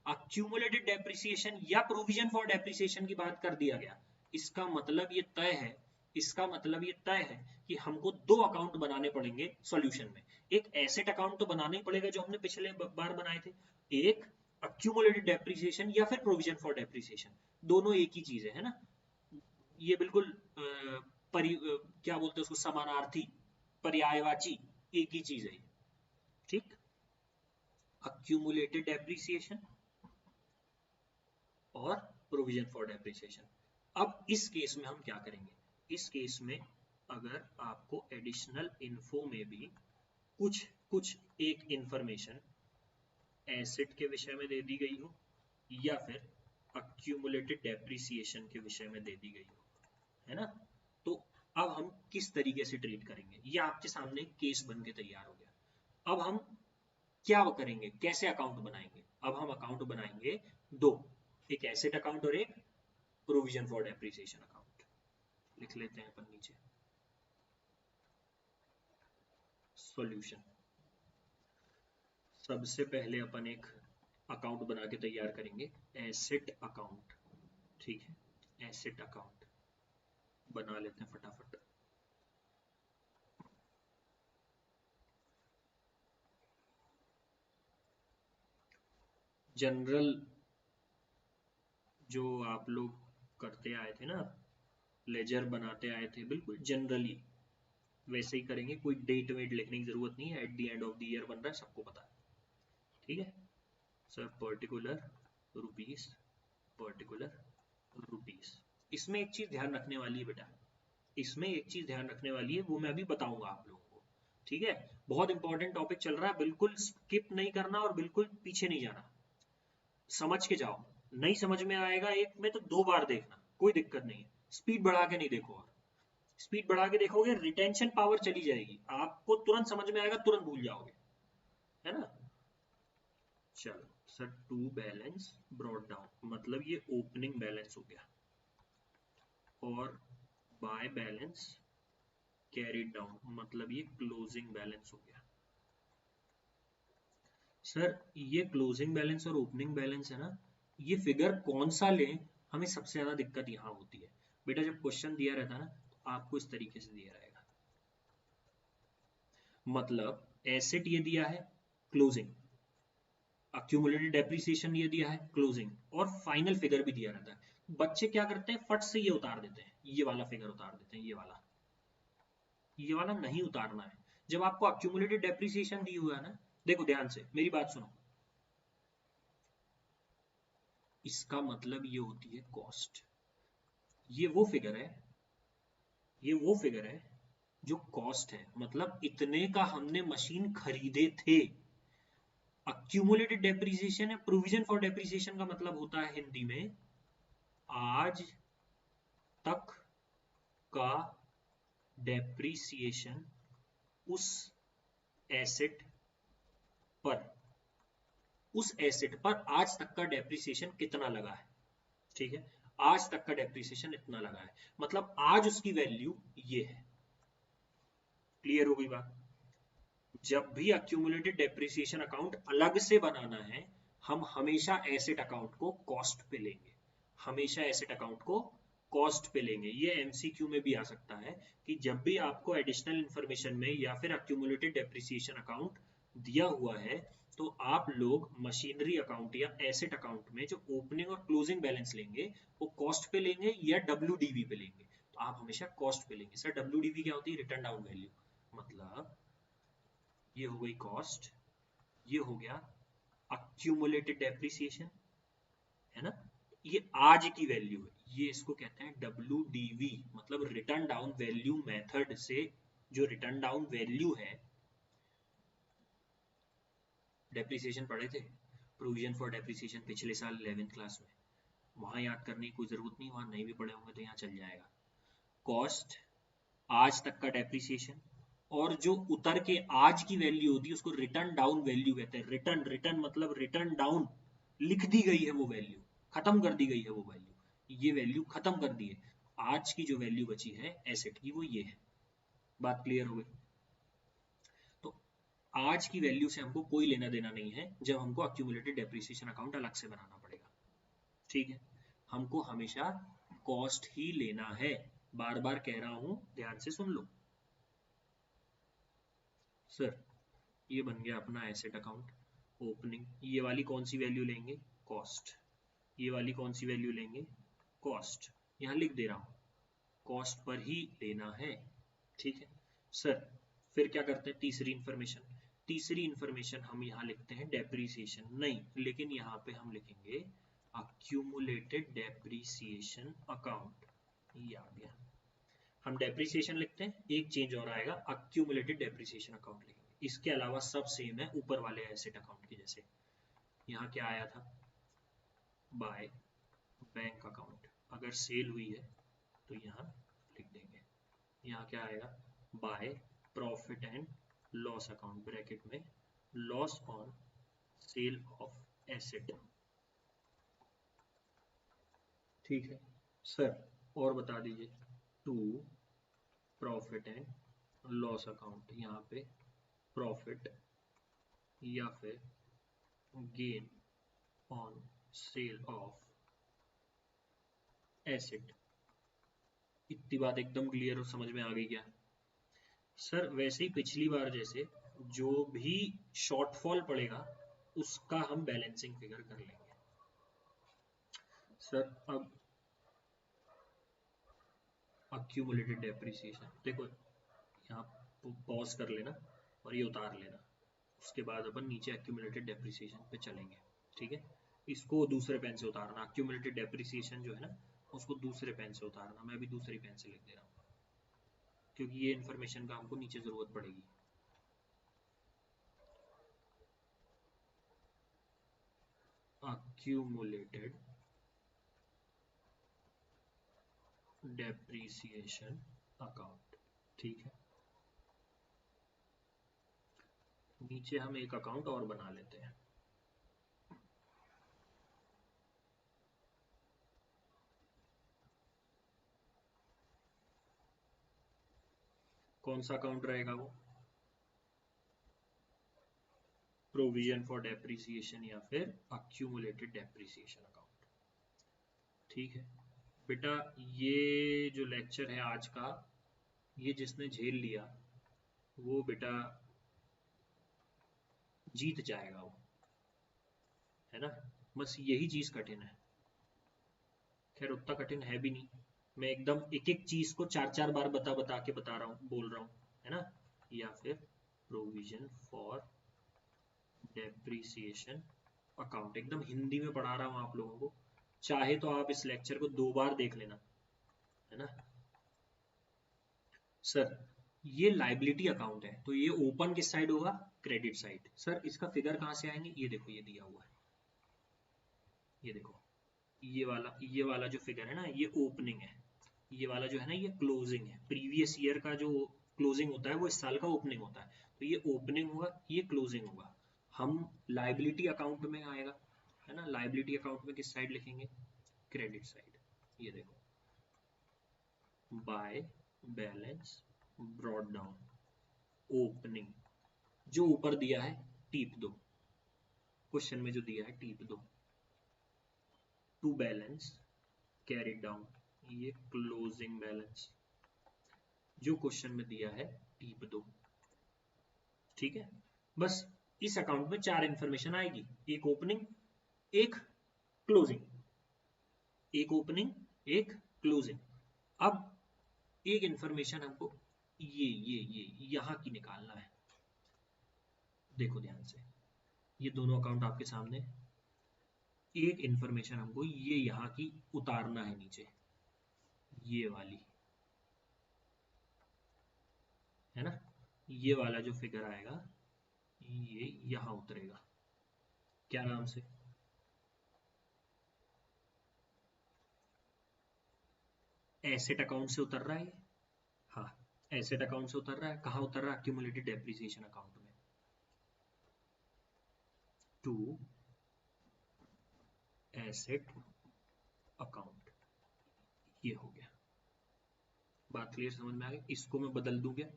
अक्यूमुलेटेड डेप्रिसिएशन या प्रोविजन फॉर डेप्रिसिएशन की बात कर दिया गया, इसका मतलब ये तय है, इसका मतलब ये तय है कि हमको दो अकाउंट बनाने पड़ेंगे सॉल्यूशन में। एक एसेट अकाउंट तो बनाना ही पड़ेगा जो हमने पिछले बार बनाए थे, एक अक्यूमुलेटेड डेप्रिसिएशन या फिर प्रोविजन फॉर डेप्रिसिएशन, दोनों एक ही चीज है ना, ये बिल्कुल क्या बोलते हैं उसको, समानार्थी, पर्यायवाची, एक ही चीज है, ठीक, अक्यूमुलेटेड डेप्रिसिएशन और प्रोविजन फॉर डेप्रिसिएशन। अब इस केस में हम क्या करेंगे, इस केस में अगर आपको एडिशनल इन्फो में भी कुछ कुछ एक इंफॉर्मेशन एसेट के विषय में दे दी गई हो या फिर अक्यूमुलेटेड डेप्रिसिएशन के विषय में दे दी गई हो, है ना, तो अब हम किस तरीके से ट्रीट करेंगे, ये आपके सामने केस बन के तैयार हो गया। अब हम क्या करेंगे, कैसे अकाउंट बनाएंगे, अब हम अकाउंट बनाएंगे दो, एक एसेट अकाउंट और एक प्रोविजन फॉर डेप्रिसिएशन अकाउंट। लिख लेते हैं अपन नीचे, सॉल्यूशन, सबसे पहले अपन एक अकाउंट बना के तैयार करेंगे, एसेट अकाउंट, ठीक है, एसेट अकाउंट बना लेते हैं फटाफट। जनरल जो आप लोग करते आए थे ना, लेजर बनाते आए थे, बिल्कुल जनरली वैसे ही करेंगे, कोई डेट वेट लिखने की जरूरत नहीं है, at the end of the year बन रहा है, सबको पता है, ठीक है sir, particular rupees, particular rupees. इसमें एक चीज ध्यान रखने वाली है बेटा, इसमें एक चीज ध्यान रखने वाली है, वो मैं अभी बताऊंगा आप लोगों को, ठीक है, बहुत इंपॉर्टेंट टॉपिक चल रहा है, बिल्कुल स्किप नहीं करना और बिल्कुल पीछे नहीं जाना, समझ के जाओ, नहीं समझ में आएगा एक में तो दो बार देखना, कोई दिक्कत नहीं है, स्पीड बढ़ा के नहीं देखो, और स्पीड बढ़ा के देखोगे रिटेंशन पावर चली जाएगी, आपको तुरंत समझ में आएगा, तुरंत भूल जाओगे, है ना। चलो sir, to balance brought down मतलब ये ओपनिंग बैलेंस हो गया, और बाय बैलेंस कैरीड डाउन मतलब ये क्लोजिंग बैलेंस हो गया। सर ये क्लोजिंग बैलेंस और ओपनिंग बैलेंस है ना, ये फिगर कौन सा लें, हमें सबसे ज्यादा दिक्कत यहाँ होती है बेटा, जब क्वेश्चन दिया रहता है ना तो आपको इस तरीके से दिया रहेगा, मतलब एसेट ये दिया है, क्लोजिंग, अक्यूमुलेटेड डेप्रिसिएशन ये दिया है, क्लोजिंग, और फाइनल फिगर भी दिया रहता है। बच्चे क्या करते हैं, फट से ये उतार देते हैं, ये वाला फिगर उतार देते हैं, ये वाला नहीं उतारना है। जब आपको अक्यूमुलेटेड डेप्रिसिएशन दी हुआ है ना, देखो ध्यान से मेरी बात सुनो, इसका मतलब ये होती है कॉस्ट, ये वो फिगर है, ये वो फिगर है जो कॉस्ट है, मतलब इतने का हमने मशीन खरीदे थे। अक्यूमुलेटेड डेप्रिसिएशन है, प्रोविजन फॉर डेप्रिसिएशन का मतलब होता है हिंदी में आज तक का डेप्रिसिएशन उस एसेट पर, उस एसेट पर आज तक का डेप्रिसिएशन कितना लगा है, ठीक है। आज तक का डेप्रिसिएशन इतना लगा है, मतलब आज उसकी वैल्यू ये है। क्लियर हो गई बात? जब भी अक्यूमुलेटेड डेप्रिसिएशन अकाउंट अलग से बनाना है, हम हमेशा एसेट अकाउंट को कॉस्ट पे लेंगे, हमेशा एसेट अकाउंट को कॉस्ट पे लेंगे। ये एमसीक्यू में भी आ सकता है कि जब भी आपको एडिशनल इंफॉर्मेशन में या फिर अक्यूमुलेटेड डेप्रिसिएशन अकाउंट दिया हुआ है, तो आप लोग मशीनरी अकाउंट या एसेट अकाउंट में जो ओपनिंग और क्लोजिंग बैलेंस लेंगे वो कॉस्ट पे लेंगे या डब्ल्यूडीवी पे लेंगे। तो आप हमेशा कॉस्ट पे लेंगे। सर डब्ल्यूडीवी क्या होती है? Return down value. मतलब ये हो गई कॉस्ट, ये हो गया अक्यूमुलेटेड डेप्रिसिएशन, है ना? ये आज की वैल्यू है, ये इसको कहते हैं डब्ल्यूडीवी, मतलब रिटर्न डाउन वैल्यू मेथड से जो रिटर्न डाउन वैल्यू है। डेप्रिसिएशन पढ़े थे, प्रोविजन फॉर डेप्रिसिएशन, पिछले साल 11th क्लास में, वहां याद करने की कोई जरूरत नहीं, वहां नहीं भी पढ़े होंगे तो यहाँ चल जाएगा। कॉस्ट आज तक का डेप्रिसिएशन, और जो उतर के आज की वैल्यू होती है उसको रिटर्न डाउन वैल्यू कहते हैं। रिटर्न रिटर्न मतलब रिटर्न डाउन, लिख दी गई है वो वैल्यू, खत्म कर दी गई है वो वैल्यू, ये वैल्यू खत्म कर दी है। आज की जो वैल्यू बची है एसेट की वो ये है। बात क्लियर हो गई? तो आज की वैल्यू से हमको कोई लेना देना नहीं है जब हमको अक्यूमुलेटेड डेप्रिसिएशन अकाउंट अलग से बनाना पड़ेगा। ठीक है, हमको हमेशा कॉस्ट ही लेना है। बार बार कह रहा हूं, ध्यान से सुन लो। सर ये बन गया अपना एसेट अकाउंट ओपनिंग, ये वाली कौन सी वैल्यू लेंगे? कॉस्ट। ये वाली कौन सी वैल्यू लेंगे? कॉस्ट। यहां लिख दे रहा हूं, कॉस्ट पर ही लेना है। ठीक है सर, फिर क्या करते हैं? तीसरी इंफॉर्मेशन, तीसरी इंफॉर्मेशन हम यहाँ लिखते हैं डेप्रीसिएशन नहीं, लेकिन यहाँ पे हम लिखेंगे अक्यूमुलेटेड डेप्रीसिएशन अकाउंट। ये आ गया, हम डेप्रिसिएशन लिखते हैं, एक चेंज और आएगा, अक्यूमुलेटेड डेप्रिसिएशन अकाउंट लिखेंगे। इसके अलावा सब सेम है ऊपर वाले एसेट अकाउंट के जैसे। यहाँ क्या आया था? बाय बैंक अकाउंट, अगर सेल हुई है तो यहाँ लिख देंगे। यहाँ क्या आएगा? By profit and loss account, bracket में loss on sale of asset. ठीक है सर, और बता दीजिए। To profit and loss account, यहाँ पे प्रॉफिट या फिर gain on sale of asset. इतनी बात एकदम क्लियर और समझ में आ गई क्या? सर वैसे ही पिछली बार जैसे जो भी शॉर्टफॉल पड़ेगा उसका हम बैलेंसिंग फिगर कर लेंगे। सर अब अक्यूमुलेटेड डेप्रिसिएशन देखो, यहाँ पॉज कर लेना और ये उतार लेना, उसके बाद अपन नीचे अक्यूमुलेटेड डेप्रिसिएशन पे चलेंगे। ठीक है, इसको दूसरे पेन से उतारना, अक्यूमुलेटेड डेप्रिसिएशन जो है ना उसको दूसरे पेन से उतारना। मैं भी दूसरी पेन से लिख दे रहा हूँ क्योंकि ये इन्फॉर्मेशन का हमको नीचे जरूरत पड़ेगी। Accumulated depreciation account. ठीक है, नीचे हम एक अकाउंट और बना लेते हैं। कौन सा अकाउंट रहेगा वो? प्रोविजन फॉर डेप्रिसिएशन या फिर अक्यूमुलेटेड डेप्रिसिएशन अकाउंट। ठीक है बेटा, ये जो लेक्चर है आज का, ये जिसने झेल लिया वो बेटा जीत जाएगा वो, है ना? बस यही चीज कठिन है। खैर उतना कठिन है भी नहीं, मैं एकदम एक एक चीज को चार चार बार बता बता के बता रहा हूँ, बोल रहा हूँ, है ना? या फिर प्रोविजन फॉर डेप्रिसिएशन अकाउंट, एकदम हिंदी में पढ़ा रहा हूँ आप लोगों को, चाहे तो आप इस लेक्चर को 2 बार देख लेना, है ना? सर ये लाइबिलिटी अकाउंट है तो ये ओपन किस साइड होगा? Credit side. सर इसका फिगर कहाँ से आएंगे? ये देखो, ये दिया हुआ है, ये देखो, ये वाला जो फिगर है ना ये ओपनिंग है, ये वाला जो है ना ये क्लोजिंग है। प्रीवियस ईयर का जो क्लोजिंग होता है वो इस साल का ओपनिंग होता है, तो ये ओपनिंग होगा, ये क्लोजिंग होगा। हम लाइबिलिटी अकाउंट में आएगा, है ना? लाइबिलिटी अकाउंट में किस साइड लिखेंगे? Credit side. ये देखो, by balance brought down, opening जो ऊपर दिया है टीप दो, क्वेश्चन में जो दिया है टीप दो, टू बैलेंस कैरिड डाउन, ये क्लोजिंग बैलेंस जो क्वेश्चन में दिया है टीप दो। ठीक है, बस इस अकाउंट में 4 इंफॉर्मेशन आएगी, एक ओपनिंग, एक क्लोजिंग, एक ओपनिंग, एक क्लोजिंग। अब एक इंफॉर्मेशन हमको ये यहां की निकालना है। देखो ध्यान से, ये दोनों अकाउंट आपके सामने, एक इंफॉर्मेशन हमको ये यहां की उतारना है नीचे, ये वाली है ना, ये वाला जो फिगर आएगा ये यहां उतरेगा, क्या नाम से, एसेट अकाउंट से उतर रहा है। हाँ, एसेट अकाउंट से उतर रहा है, कहां उतर रहा है, एक्यूमुलेटेड डेप्रिसिएशन अकाउंट में, टू एसेट अकाउंट। ये हो गया, बात क्लियर समझ में आ गई। इसको मैं बदल दूं क्या,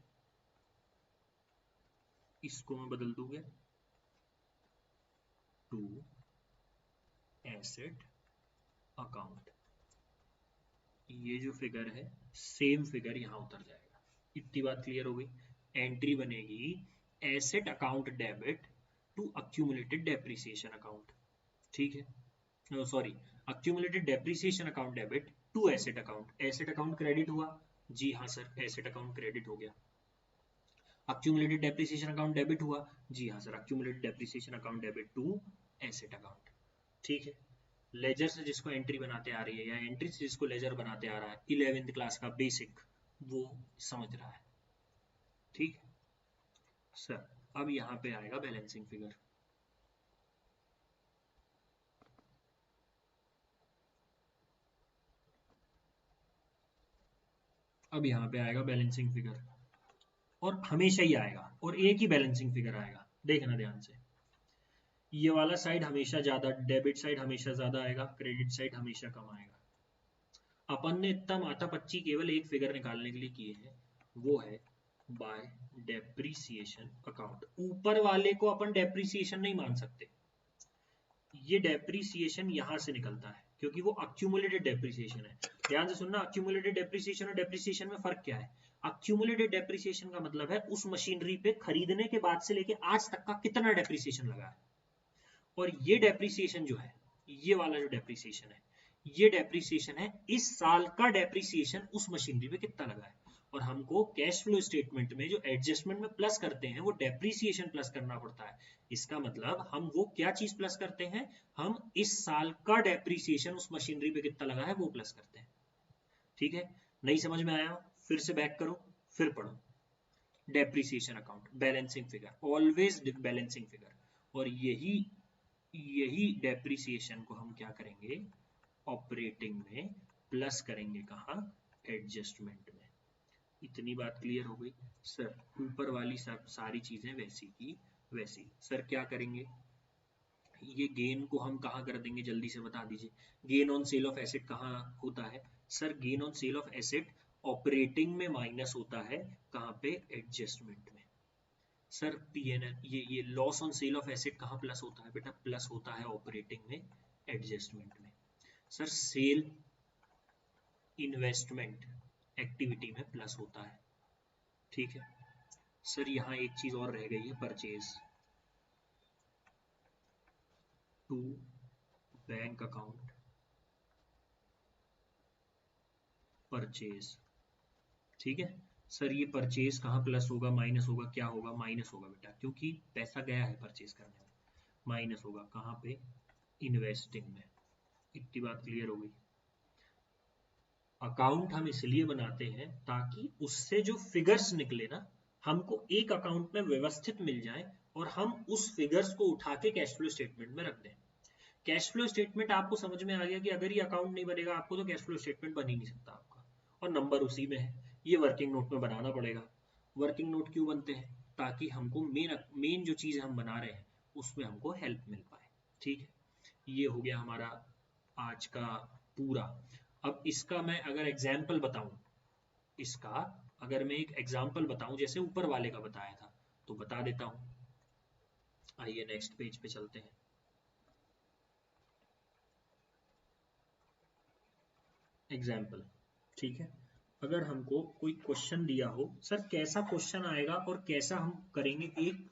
इसको मैं बदल दूं क्या, टू एसेट अकाउंट, ये जो फिगर है सेम फिगर यहां उतर जाएगा। इतनी बात क्लियर हो गई। एंट्री बनेगी asset account debit to accumulated depreciation account. ठीक है, sorry, accumulated depreciation account debit to asset account. Asset account credit हुआ, जी हाँ सर, एसेट अकाउंट क्रेडिट हो गया। अक्यूमुलेटेड डेप्रिसिएशन अकाउंट डेबिट हुआ, जी हाँ sir, accumulated depreciation account debit to asset account. ठीक है, लेजर से जिसको एंट्री बनाते आ रही है या एंट्री से जिसको लेजर बनाते आ रहा है, 11th क्लास का बेसिक, वो समझ रहा है। ठीक सर, अब यहाँ पे आएगा बैलेंसिंग फिगर। अब यहाँ पे आएगा बैलेंसिंग फिगर, और हमेशा ही आएगा, और एक ही बैलेंसिंग फिगर आएगा, देखना ध्यान से। ये वाला साइड हमेशा ज्यादा, डेबिट साइड हमेशा ज्यादा आएगा, क्रेडिट साइड हमेशा कम आएगा। अपन ने इतना माथा पच्ची केवल एक फिगर निकालने के लिए किए हैं, वो है बाय डेप्रिसिएशन अकाउंट। ऊपर वाले को अपन डेप्रिसिएशन नहीं मान सकते, ये डेप्रिसिएशन यहां से निकलता है क्योंकि वो अक्यूमुलेटेड डेप्रिसिएशन है। ध्यान से सुनना, अक्यूमुलेटेड डेप्रिसिएशन और डेप्रिसिएशन में फर्क क्या है। अक्यूमुलेटेड डेप्रिसिएशन का मतलब है उस मशीनरी पे खरीदने के बाद से लेके आज तक का कितना डेप्रिसिएशन लगा है, और ये डेप्रिसिएशन जो है, ये वाला जो डेप्रिसिएशन है, ये डेप्रिसिएशन है इस साल का डेप्रिसिएशन उस मशीनरी पे कितना लगा है। और हमको कैश फ्लो स्टेटमेंट में जो एडजस्टमेंट में प्लस करते हैं वो डेप्रिसिएशन प्लस करना पड़ता है। इसका मतलब हम वो क्या चीज प्लस करते हैं, हम इस साल का डेप्रिसिएशन उस मशीनरी पे कितना लगा है वो प्लस करते हैं। ठीक है, नहीं समझ में आया, फिर से बैक करो, फिर पढ़ो। Depreciation account, balancing figure, always balancing figure, और यही डेप्रिसिएशन को हम क्या करेंगे, ऑपरेटिंग में प्लस करेंगे, कहाँ, एडजस्टमेंट में। इतनी बात क्लियर हो गई। सर ऊपर वाली सब सारी चीजें वैसी की वैसी। सर क्या करेंगे, ये गेन को हम कहाँ कर देंगे, जल्दी से बता दीजिए। Gain on sale of asset कहाँ होता है, sir gain on sale of asset operating में माइनस होता है, कहाँ पे, एडजस्टमेंट में। सर पीएनएल, ये loss on sale of asset कहाँ प्लस होता है बेटा, प्लस होता है ऑपरेटिंग में, एडजस्टमेंट में। सर सेल इन्वेस्टमेंट एक्टिविटी में प्लस होता है। ठीक है सर, यहाँ एक चीज और रह गई है, purchase to bank account, purchase. ठीक है सर, ये परचेज कहाँ प्लस होगा, माइनस होगा, क्या होगा, माइनस होगा बेटा, क्योंकि पैसा गया है परचेज करने में, माइनस होगा कहाँ पे, इन्वेस्टिंग में। इतनी बात क्लियर हो गई। अकाउंट हम इसलिए बनाते हैं ताकि उससे जो फिगर्स निकले ना, हमको एक अकाउंट में व्यवस्थित मिल जाए, और हम उस फिगर्स को उठा के कैश फ्लो स्टेटमेंट में रख दें। कैश फ्लो स्टेटमेंट आपको समझ में आ गया कि अगर ये अकाउंट नहीं बनेगा आपको, तो कैश फ्लो स्टेटमेंट बन ही नहीं सकता आपका, और नंबर उसी में है, ये वर्किंग नोट में बनाना पड़ेगा। वर्किंग नोट क्यों बनते हैं, ताकि हमको मेन जो चीज हम बना रहे हैं उसमें हमको हेल्प मिल पाए। ठीक है, ये हो गया हमारा आज का पूरा। अब इसका मैं अगर एग्जाम्पल बताऊं, इसका अगर मैं एक एग्जाम्पल बताऊं जैसे ऊपर वाले का बताया था तो बता देता हूं। आइए नेक्स्ट पेज पे चलते हैं। एग्जाम्पल, ठीक है। अगर हमको कोई क्वेश्चन दिया हो, सर कैसा क्वेश्चन आएगा और कैसा हम करेंगे, एक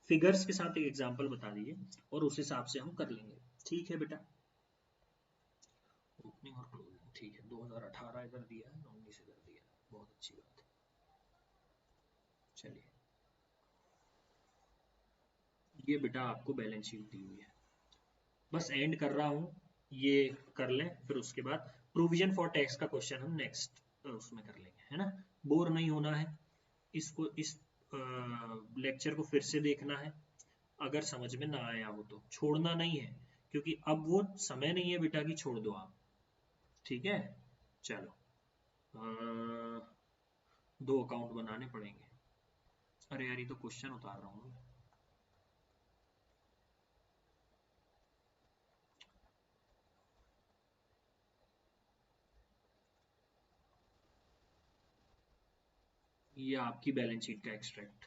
फिगर्स के साथ एक एग्जाम्पल बता दीजिए और उस हिसाब से हम कर लेंगे। ठीक है बेटा, ओपनिंग और क्लोजिंग, ठीक है। 2018 इधर दिया है, 19 इधर दिया है, बहुत अच्छी बात है। चलिए, ये बेटा आपको बैलेंस शीट दी हुई है, बस एंड कर रहा हूँ, ये कर लें, फिर उसके बाद प्रोविजन फॉर टैक्स का क्वेश्चन हम नेक्स्ट उसमें कर लेंगे, है ना। बोर नहीं होना है, इसको इस लेक्चर को फिर से देखना है, अगर समझ में ना आया हो तो छोड़ना नहीं है, क्योंकि अब वो समय नहीं है बेटा कि छोड़ दो आप, ठीक है। चलो, दो अकाउंट बनाने पड़ेंगे। अरे यार, ये तो क्वेश्चन उतार रहा हूँ। ये आपकी बैलेंस शीट का एक्सट्रैक्ट,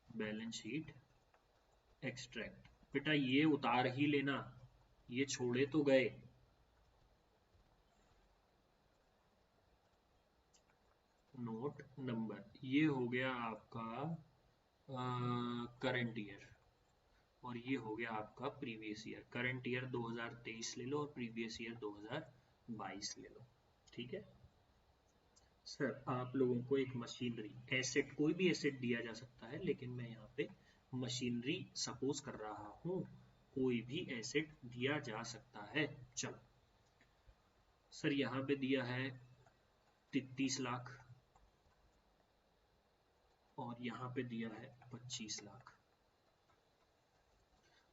बैलेंस शीट एक्सट्रैक्ट, बेटा ये उतार ही लेना, ये छोड़े तो गए। नोट नंबर, ये हो गया आपका करंट ईयर, और ये हो गया आपका प्रीवियस ईयर। करंट ईयर 2023 ले लो और प्रीवियस ईयर 2022 ले लो, ठीक है। सर आप लोगों को एक मशीनरी एसेट, कोई भी एसेट दिया जा सकता है, लेकिन मैं यहाँ पे मशीनरी सपोज कर रहा हूँ, कोई भी एसेट दिया जा सकता है। चलो सर, यहाँ पे दिया है 33 लाख और यहाँ पे दिया है 25 लाख,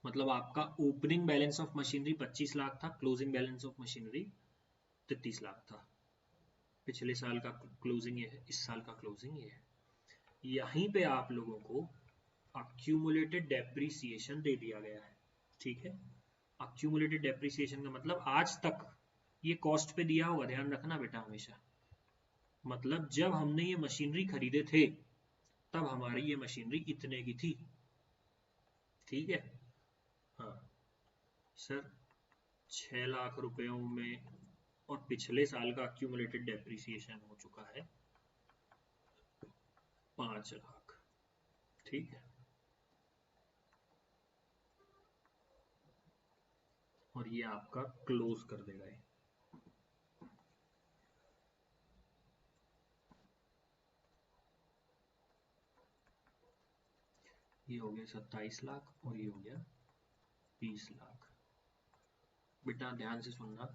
मतलब आपका opening balance of machinery 25 lakh था, closing balance of machinery 33 lakh था। पिछले साल का क्लोजिंग ये है, इस साल का क्लोजिंग ये है। यहीं पे आप लोगों को अक्यूमुलेटेड डेप्रिसिएशन दे दिया गया है, ठीक है। अक्यूमुलेटेड डेप्रिसिएशन का मतलब आज तक ये कॉस्ट पे दिया होगा, ध्यान रखना बेटा हमेशा। मतलब जब हमने ये मशीनरी खरीदे थे तब हमारी ये मशीनरी इतने की थी, ठीक है। हाँ सर, 6 लाख रुपयों में, और पिछले साल का अक्यूमुलेटेड डेप्रिसिएशन हो चुका है 5 लाख, ठीक है। और ये आपका क्लोज कर देगा ये हो गया 27 लाख और ये हो गया 20 लाख। बेटा ध्यान से सुनना,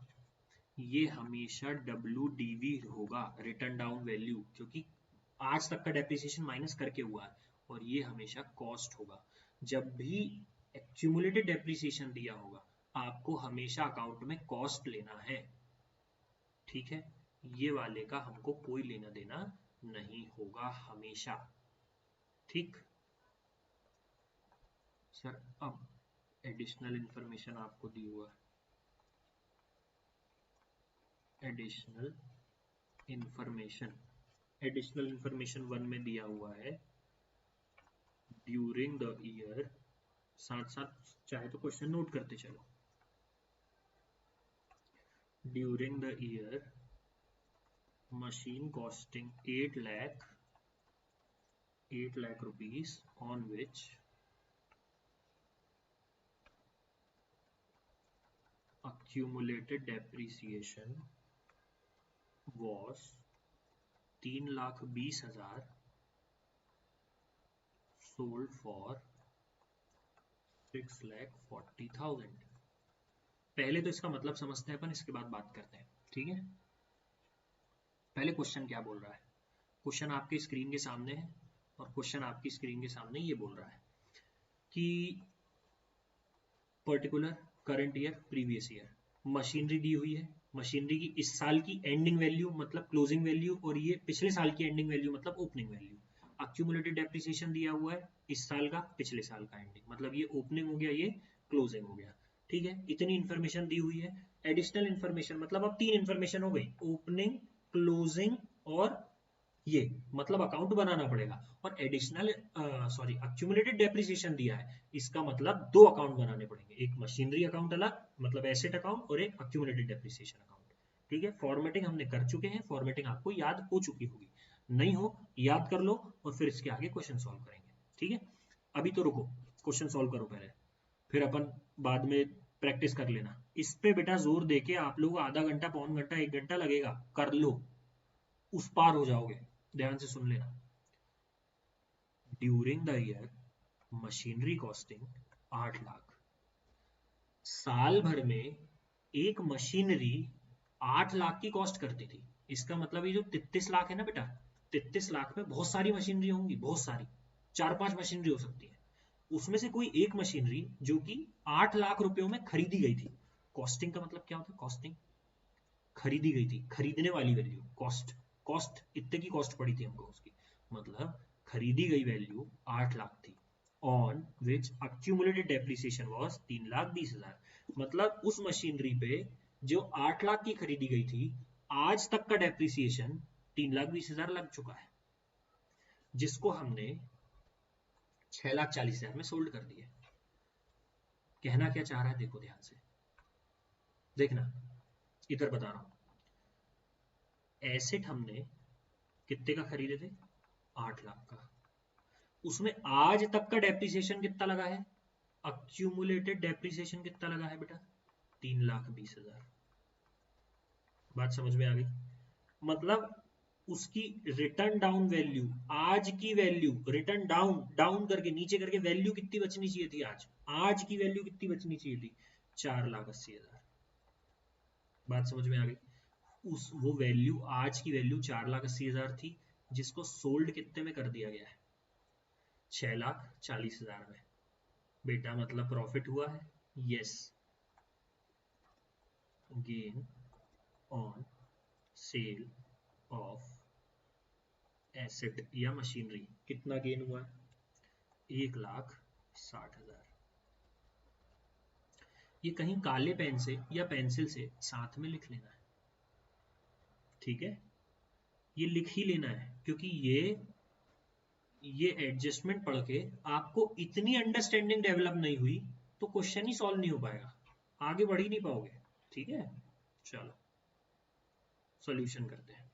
ये हमेशा WDV होगा, रिटर्न डाउन वैल्यू, क्योंकि आज तक का डेप्रिसिएशन माइनस करके हुआ है, और ये हमेशा कॉस्ट होगा। जब भी एक्यूमुलेटेड डेप्रिसिएशन दिया होगा, आपको हमेशा अकाउंट में कॉस्ट लेना है, ठीक है। ये वाले का हमको कोई लेना देना नहीं होगा हमेशा, ठीक। सर अब एडिशनल इंफॉर्मेशन आपको दी हुआ है, एडिशनल इंफॉर्मेशन, एडिशनल इंफॉर्मेशन 1 में दिया हुआ है ड्यूरिंग द ईयर, साथ साथ चाहे तो क्वेश्चन नोट करते चलो। During the year machine costing 8 lakh rupees on which accumulated depreciation was 3,20,000 sold for 6,40,000। पहले तो इसका मतलब समझते हैं अपन, इसके बाद बात करते हैं, ठीक है। पहले क्वेश्चन क्या बोल रहा है, क्वेश्चन आपके स्क्रीन के सामने है, और क्वेश्चन आपकी स्क्रीन के सामने ये बोल रहा है कि particular current year previous year machinery दी हुई है, मशीनरी की इस साल की एंडिंग वैल्यू मतलब क्लोजिंग वैल्यू, और ये पिछले साल की एंडिंग वैल्यू मतलब ओपनिंग वैल्यू। अक्यूमुलेटेड डेप्रिसिएशन दिया हुआ है इस साल का, पिछले साल का एंडिंग, मतलब ये ओपनिंग हो गया, ये क्लोजिंग हो गया, ठीक है। इतनी इंफॉर्मेशन दी हुई है, एडिशनल इंफॉर्मेशन मतलब अब 3 इंफॉर्मेशन हो गई, ओपनिंग, क्लोजिंग और ये, मतलब अकाउंट बनाना पड़ेगा। और एडिशनल एक्यूमुलेटेड डेप्रिसिएशन दिया है, इसका मतलब 2 अकाउंट बनाने पड़ेंगे, एक मशीनरी अकाउंट अलग मतलब एसेट अकाउंट, और एक एक्यूमुलेटेड डेप्रिसिएशन अकाउंट। ठीक है, फॉर्मेटिंग हमने कर चुके हैं, फॉर्मेटिंग आपको याद हो चुकी होगी, नहीं हो याद कर लो और फिर इसके आगे क्वेश्चन सॉल्व करेंगे। ठीक है, अभी तो रुको, क्वेश्चन सॉल्व करो पहले, फिर अपन बाद में प्रैक्टिस कर लेना। इस पे बेटा जोर देके आप लोगों को आधा घंटा, पौन घंटा, 1 घंटा लगेगा, कर लो, उस पार हो जाओगे। ध्यान से सुन लेना। During the year machinery costing 8 lakh. साल भर में एक मशीनरी 8 लाख की कॉस्ट करती थी। इसका मतलब ये जो 33 लाख है ना बेटा, 33 लाख में बहुत सारी मशीनरी होंगी, बहुत सारी, 4-5 मशीनरी हो सकती है। उसमें से कोई एक मशीनरी जो कि 8 लाख रुपयों में खरीदी गई थी। कॉस्टिंग का मतलब क्या होता है? कॉस्टिंग खरीदी गई थी, खरीदने वाली वैल्यू, कॉस्ट, कॉस्ट इतने की कॉस्ट पड़ी थी हमको उसकी, मतलब खरीदी गई वैल्यू 8 लाख थी, on which accumulated depreciation was 3,20,000। मतलब उस मशीनरी पे जो 8 लाख की खरीदी गई थी, आज तक का डेप्रिसिएशन 3,20,000 लग चुका है, जिसको हमने 6,40,000 में सोल्ड कर दिया। कहना क्या चाह रहा है देखो ध्यान से, देखना इधर बता रहा हूं। एसेट हमने कितने का खरीदे थे? 8 लाख का। उसमें आज तक का डेप्रिसिएशन कितना लगा है? अक्यूमुलेटेड डेप्रिसिएशन कितना लगा है बेटा? 3,20,000। बात समझ में आ गई? मतलब उसकी रिटर्न डाउन वैल्यू, आज की वैल्यू रिटर्न डाउन, डाउन करके नीचे करके वैल्यू कितनी बचनी चाहिए थी? आज की वैल्यू कितनी बचनी चाहिए थी? 4,80,000। बात समझ में आ गई? उस वो वैल्यू, आज की वैल्यू 4,80,000 थी, जिसको सोल्ड कितने में कर दिया गया है? 6,40,000 में। बेटा मतलब प्रॉफिट हुआ है? Yes. Gain on sale of asset या मशीनरी, कितना गेन हुआ? 1,60,000। ये कहीं काले पेन से या पेंसिल से साथ में लिख लेना है, ठीक है? ये लिख ही लेना है, क्योंकि ये एडजस्टमेंट पढ़ के आपको इतनी अंडरस्टैंडिंग डेवलप नहीं हुई तो क्वेश्चन ही सॉल्व नहीं हो पाएगा, आगे बढ़ ही नहीं पाओगे। ठीक है, चलो सॉल्यूशन करते हैं।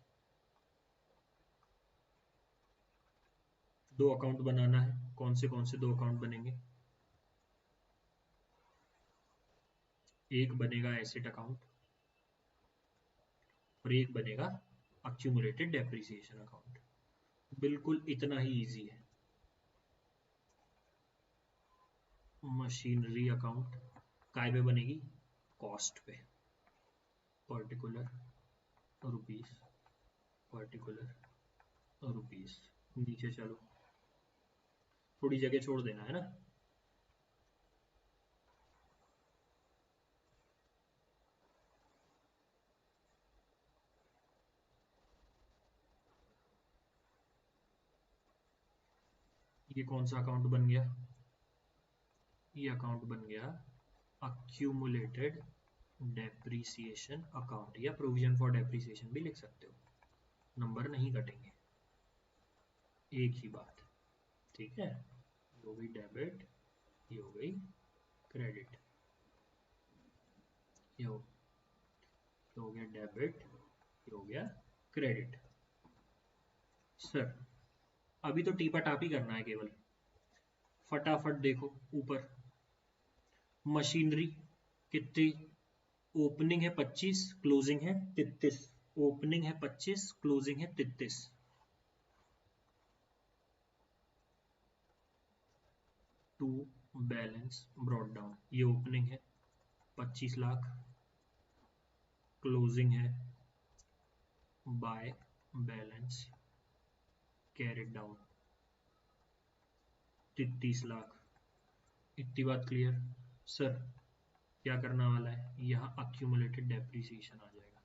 2 अकाउंट बनाना है, कौन से 2 अकाउंट बनेंगे? एक बनेगा एसेट अकाउंट और एक बनेगा अक्यूमुलेटेड डेप्रिसिएशन अकाउंट। बिल्कुल इतना ही इजी है। मशीनरी अकाउंट काय पे बनेगी? कॉस्ट पे, पर्टिकुलर रुपीस, पर्टिकुलर रुपीस। नीचे चलो, थोड़ी जगह छोड़ देना है ना। ये कौन सा अकाउंट बन गया? ये अकाउंट बन गया अक्यूमुलेटेड डेप्रिसिएशन अकाउंट, या प्रोविजन फॉर डेप्रिसिएशन भी लिख सकते हो, नंबर नहीं कटेंगे, एक ही बात। ठीक है, ये हो गई डेबिट, ये हो गई क्रेडिट, ये हो गया डेबिट, ये हो गया क्रेडिट। सर अभी तो टीपा टापी करना है केवल, फटाफट देखो ऊपर। मशीनरी कितनी? ओपनिंग है 25, क्लोजिंग है 33। ओपनिंग है 25, क्लोजिंग है 33। टू बैलेंस ब्रॉड डाउन, ये ओपनिंग है 25 लाख, क्लोजिंग है by balance carried down 33 lakh. इतनी बात क्लियर? सर क्या करना वाला है? यहाँ अक्यूमुलेटेड डेप्रिसिएशन आ जाएगा,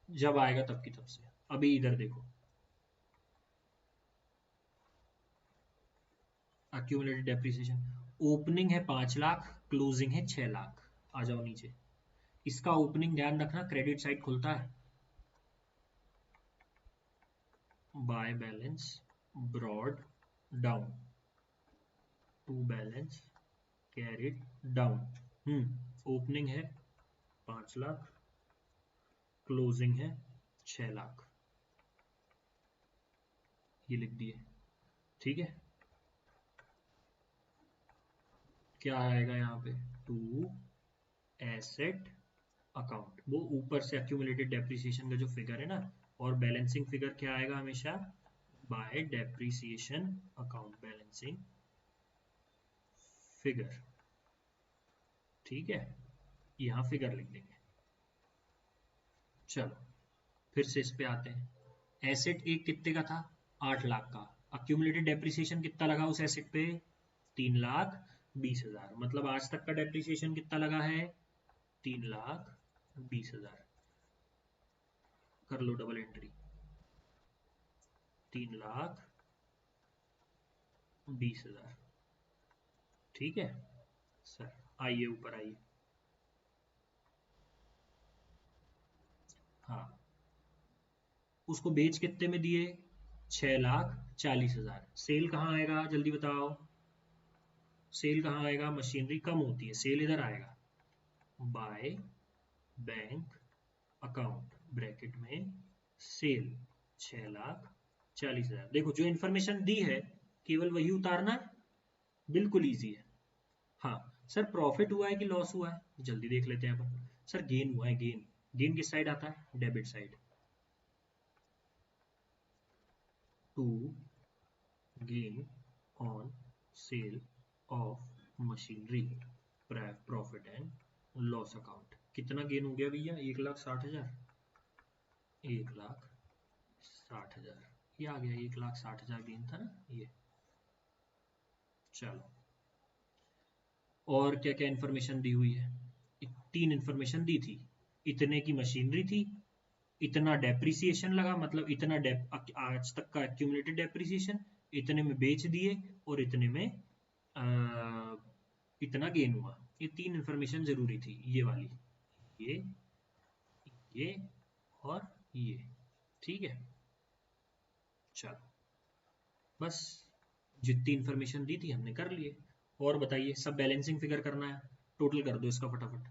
जब आएगा तब की तब से। अभी इधर देखो, अक्यूमुलेटेड डेप्रिसिएशन, ओपनिंग है 5 लाख, क्लोजिंग है 6 लाख। आ जाओ नीचे, इसका ओपनिंग ध्यान रखना, क्रेडिट साइड खुलता है, by balance brought down to balance carried down. Opening है 5 लाख, क्लोजिंग है 6 लाख, ये लिख दिए। ठीक है, क्या आएगा यहाँ पे, टू एसेट अकाउंट, वो ऊपर से एक्यूमुलेटेड डेप्रिसिएशन का जो फिगर है ना, और बैलेंसिंग फिगर क्या आएगा हमेशा, bye depreciation account balancing figure. ठीक है, यहाँ फिगर लिख देंगे। चलो फिर से इस पे आते हैं। एसेट एक कितने का था, 8 लाख का, एक्यूमुलेटेड डेप्रिसिएशन कितना लगा उस एसेट पे, 3,20,000, मतलब आज तक का डेप्रिसिएशन कितना लगा है, 3,20,000। कर लो डबल एंट्री, 3,20,000। ठीक है सर, आइए ऊपर आइए। हाँ, उसको बेच कितने में दिए, 6,40,000। सेल कहाँ आएगा जल्दी बताओ, सेल कहाँ आएगा, मशीनरी कम होती है, सेल इधर आएगा, बाय बैंक अकाउंट ब्रैकेट में सेल 6,40,000। देखो जो इन्फॉर्मेशन दी है केवल वही उतारना है, बिल्कुल इजी है। हाँ सर, प्रॉफिट हुआ है कि लॉस हुआ है, जल्दी देख लेते हैं अपन। सर गेन हुआ है, गेन। गेन किस साइड आता है, debit side, to gain on sale of machinery, profit and loss account. कितना गेन हो गया भैया, 1,60,000, 1,60,000, ये आ गया, 1,60,000 गेन था ना ये। चलो, और क्या क्या इन्फॉर्मेशन दी हुई है, 3 इन्फॉर्मेशन दी थी, इतने की मशीनरी थी, इतना डेप्रिसिएशन लगा, मतलब इतना आज तक का एक्यूमुलेटेड डेप्रिसिएशन, इतने में बेच दिए, और इतने में इतना गेन हुआ। ये 3 इन्फॉर्मेशन जरूरी थी, ये वाली, ये और ये। ठीक है, चलो बस जितनी इन्फॉर्मेशन दी थी हमने कर लिए। और बताइए, सब बैलेंसिंग फिगर करना है, टोटल कर दो इसका फटाफट।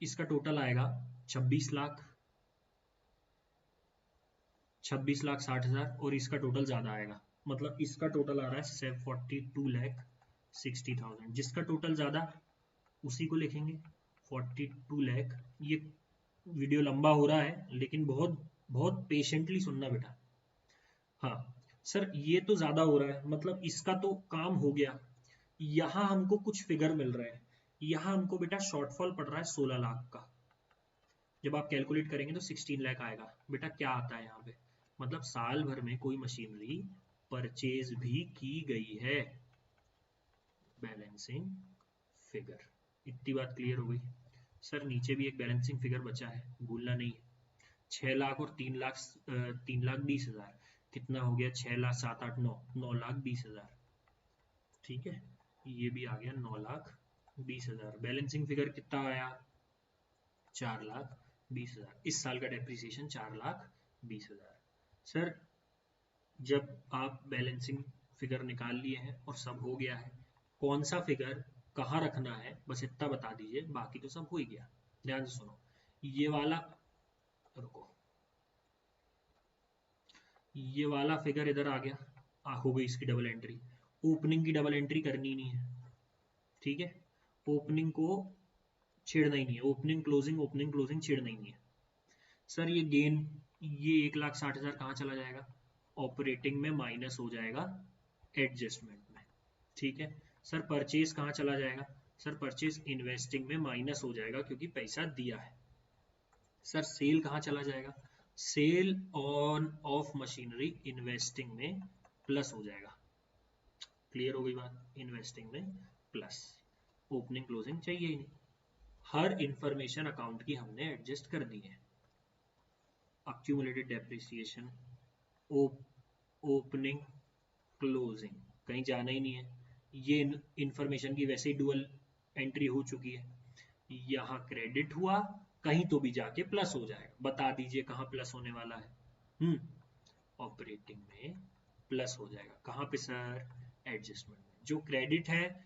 इसका टोटल आएगा 26,60,000, और इसका टोटल ज्यादा आएगा, मतलब इसका टोटल आ रहा है 42,60,000। जिसका टोटल ज्यादा उसी को लिखेंगे 42,00,000। ये वीडियो लंबा हो रहा है, लेकिन बहुत बहुत पेशेंटली सुनना बेटा। हाँ सर, ये तो ज्यादा हो रहा है, मतलब इसका तो काम हो गया, यहाँ हमको कुछ फिगर मिल रहे हैं, यहाँ हमको बेटा शॉर्टफॉल पड़ रहा है 16 लाख का। जब आप कैलकुलेट करेंगे तो 16 लाख आएगा। बेटा क्या आता है यहाँ पे, मतलब साल भर में कोई मशीनरी परचेज भी की गई है, बैलेंसिंग फिगर। इतनी बात क्लियर हो गई। सर नीचे भी एक बैलेंसिंग फिगर बचा है, भूलना नहीं है। 6 लाख और 3,00,000, 3,20,000, कितना हो गया, 6,00,000 7 8 9, 9,20,000। ठीक है, ये भी आ गया 9,20,000। बैलेंसिंग फिगर कितना आया, 4,20,000। इस साल का डेप्रिसिएशन 4,20,000। सर जब आप बैलेंसिंग फिगर निकाल लिए हैं और सब हो गया है, कौन सा फिगर कहाँ रखना है बस इतना बता दीजिए, बाकी तो सब हो ही गया। ध्यान से सुनो, ये वाला, रुको, ये वाला फिगर इधर आ गया, हो गई इसकी डबल एंट्री। ओपनिंग की डबल एंट्री करनी नहीं है, ठीक है, ओपनिंग को छेड़ना ही नहीं है, ओपनिंग क्लोजिंग छेड़ना ही नहीं है। सर ये गेन, ये 1,60,000 कहाँ चला जाएगा, ऑपरेटिंग में माइनस हो जाएगा एडजस्टमेंट में। ठीक है सर, परचेज कहाँ चला जाएगा, सर परचेज इन्वेस्टिंग में माइनस हो जाएगा क्योंकि पैसा दिया है। सर सेल कहाँ चला जाएगा, sale on of machinery investing में प्लस हो जाएगा। क्लियर हो गई बात, इन्वेस्टिंग में प्लस, ओपनिंग क्लोजिंग चाहिए ही नहीं। हर इंफॉर्मेशन अकाउंट की हमने एडजस्ट कर दी है। accumulated depreciation, ओपनिंग क्लोजिंग, कहीं जाना ही नहीं है, ये इंफॉर्मेशन की वैसे ही डुअल एंट्री हो चुकी है। यहाँ क्रेडिट हुआ, कहीं तो भी जाके प्लस हो जाएगा, बता दीजिए कहाँ प्लस होने वाला है। ऑपरेटिंग में प्लस हो जाएगा, कहाँ पे सर? एडजस्टमेंट में। जो क्रेडिट है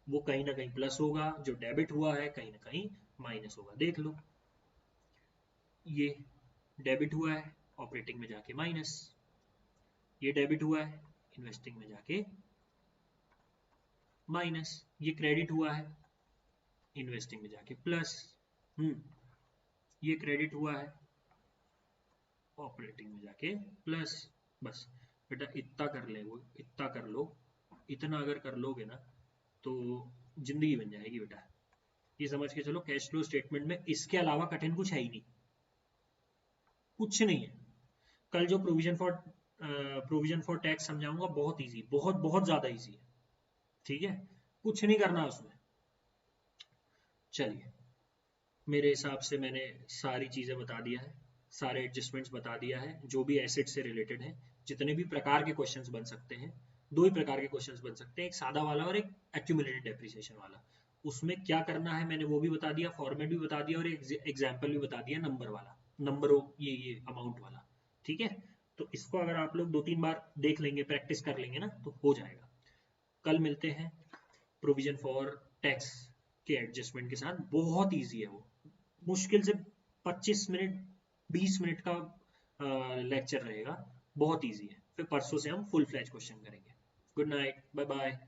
वो कहीं ना कहीं प्लस होगा, जो डेबिट हुआ है कहीं ना कहीं माइनस होगा। देख लो, ये डेबिट हुआ है, ऑपरेटिंग में जाके माइनस, ये डेबिट हुआ है, इन्वेस्टिंग में जाके माइनस, ये क्रेडिट हुआ है, इन्वेस्टिंग में जाके प्लस। ये क्रेडिट हुआ है, ऑपरेटिंग में जाके प्लस। बस बेटा इतना कर ले, वो इतना कर लो, इतना अगर कर लोगे ना तो जिंदगी बन जाएगी बेटा। ये समझ के चलो, कैश फ्लो स्टेटमेंट में इसके अलावा कठिन कुछ है ही नहीं, कुछ नहीं है। कल जो प्रोविजन फॉर टैक्स समझाऊंगा, बहुत इजी, बहुत बहुत ज्यादा इजी है, ठीक है? कुछ नहीं करना उसमें। चलिए, मेरे हिसाब से मैंने सारी चीजें बता दिया है, सारे एडजस्टमेंट्स बता दिया है जो भी एसेट से रिलेटेड है। जितने भी प्रकार के क्वेश्चंस बन सकते हैं, दो ही प्रकार के क्वेश्चंस बन सकते हैं, एक सादा वाला और एक एक्यूमुलेटेड डेप्रिसिएशन वाला। उसमें क्या करना है मैंने वो भी बता दिया, फॉर्मेट भी बता दिया और एक एग्जाम्पल भी बता दिया, नंबर वाला, नंबर ये अमाउंट वाला, ठीक है? तो इसको अगर आप लोग 2-3 बार देख लेंगे, प्रैक्टिस कर लेंगे ना, तो हो जाएगा। कल मिलते हैं प्रोविजन फॉर टैक्स के एडजस्टमेंट के साथ। बहुत इजी है वो, मुश्किल से 25 मिनट 20 मिनट का लेक्चर रहेगा, बहुत इजी है। फिर परसों से हम फुल फ्लैज क्वेश्चन करेंगे। Good night, bye bye.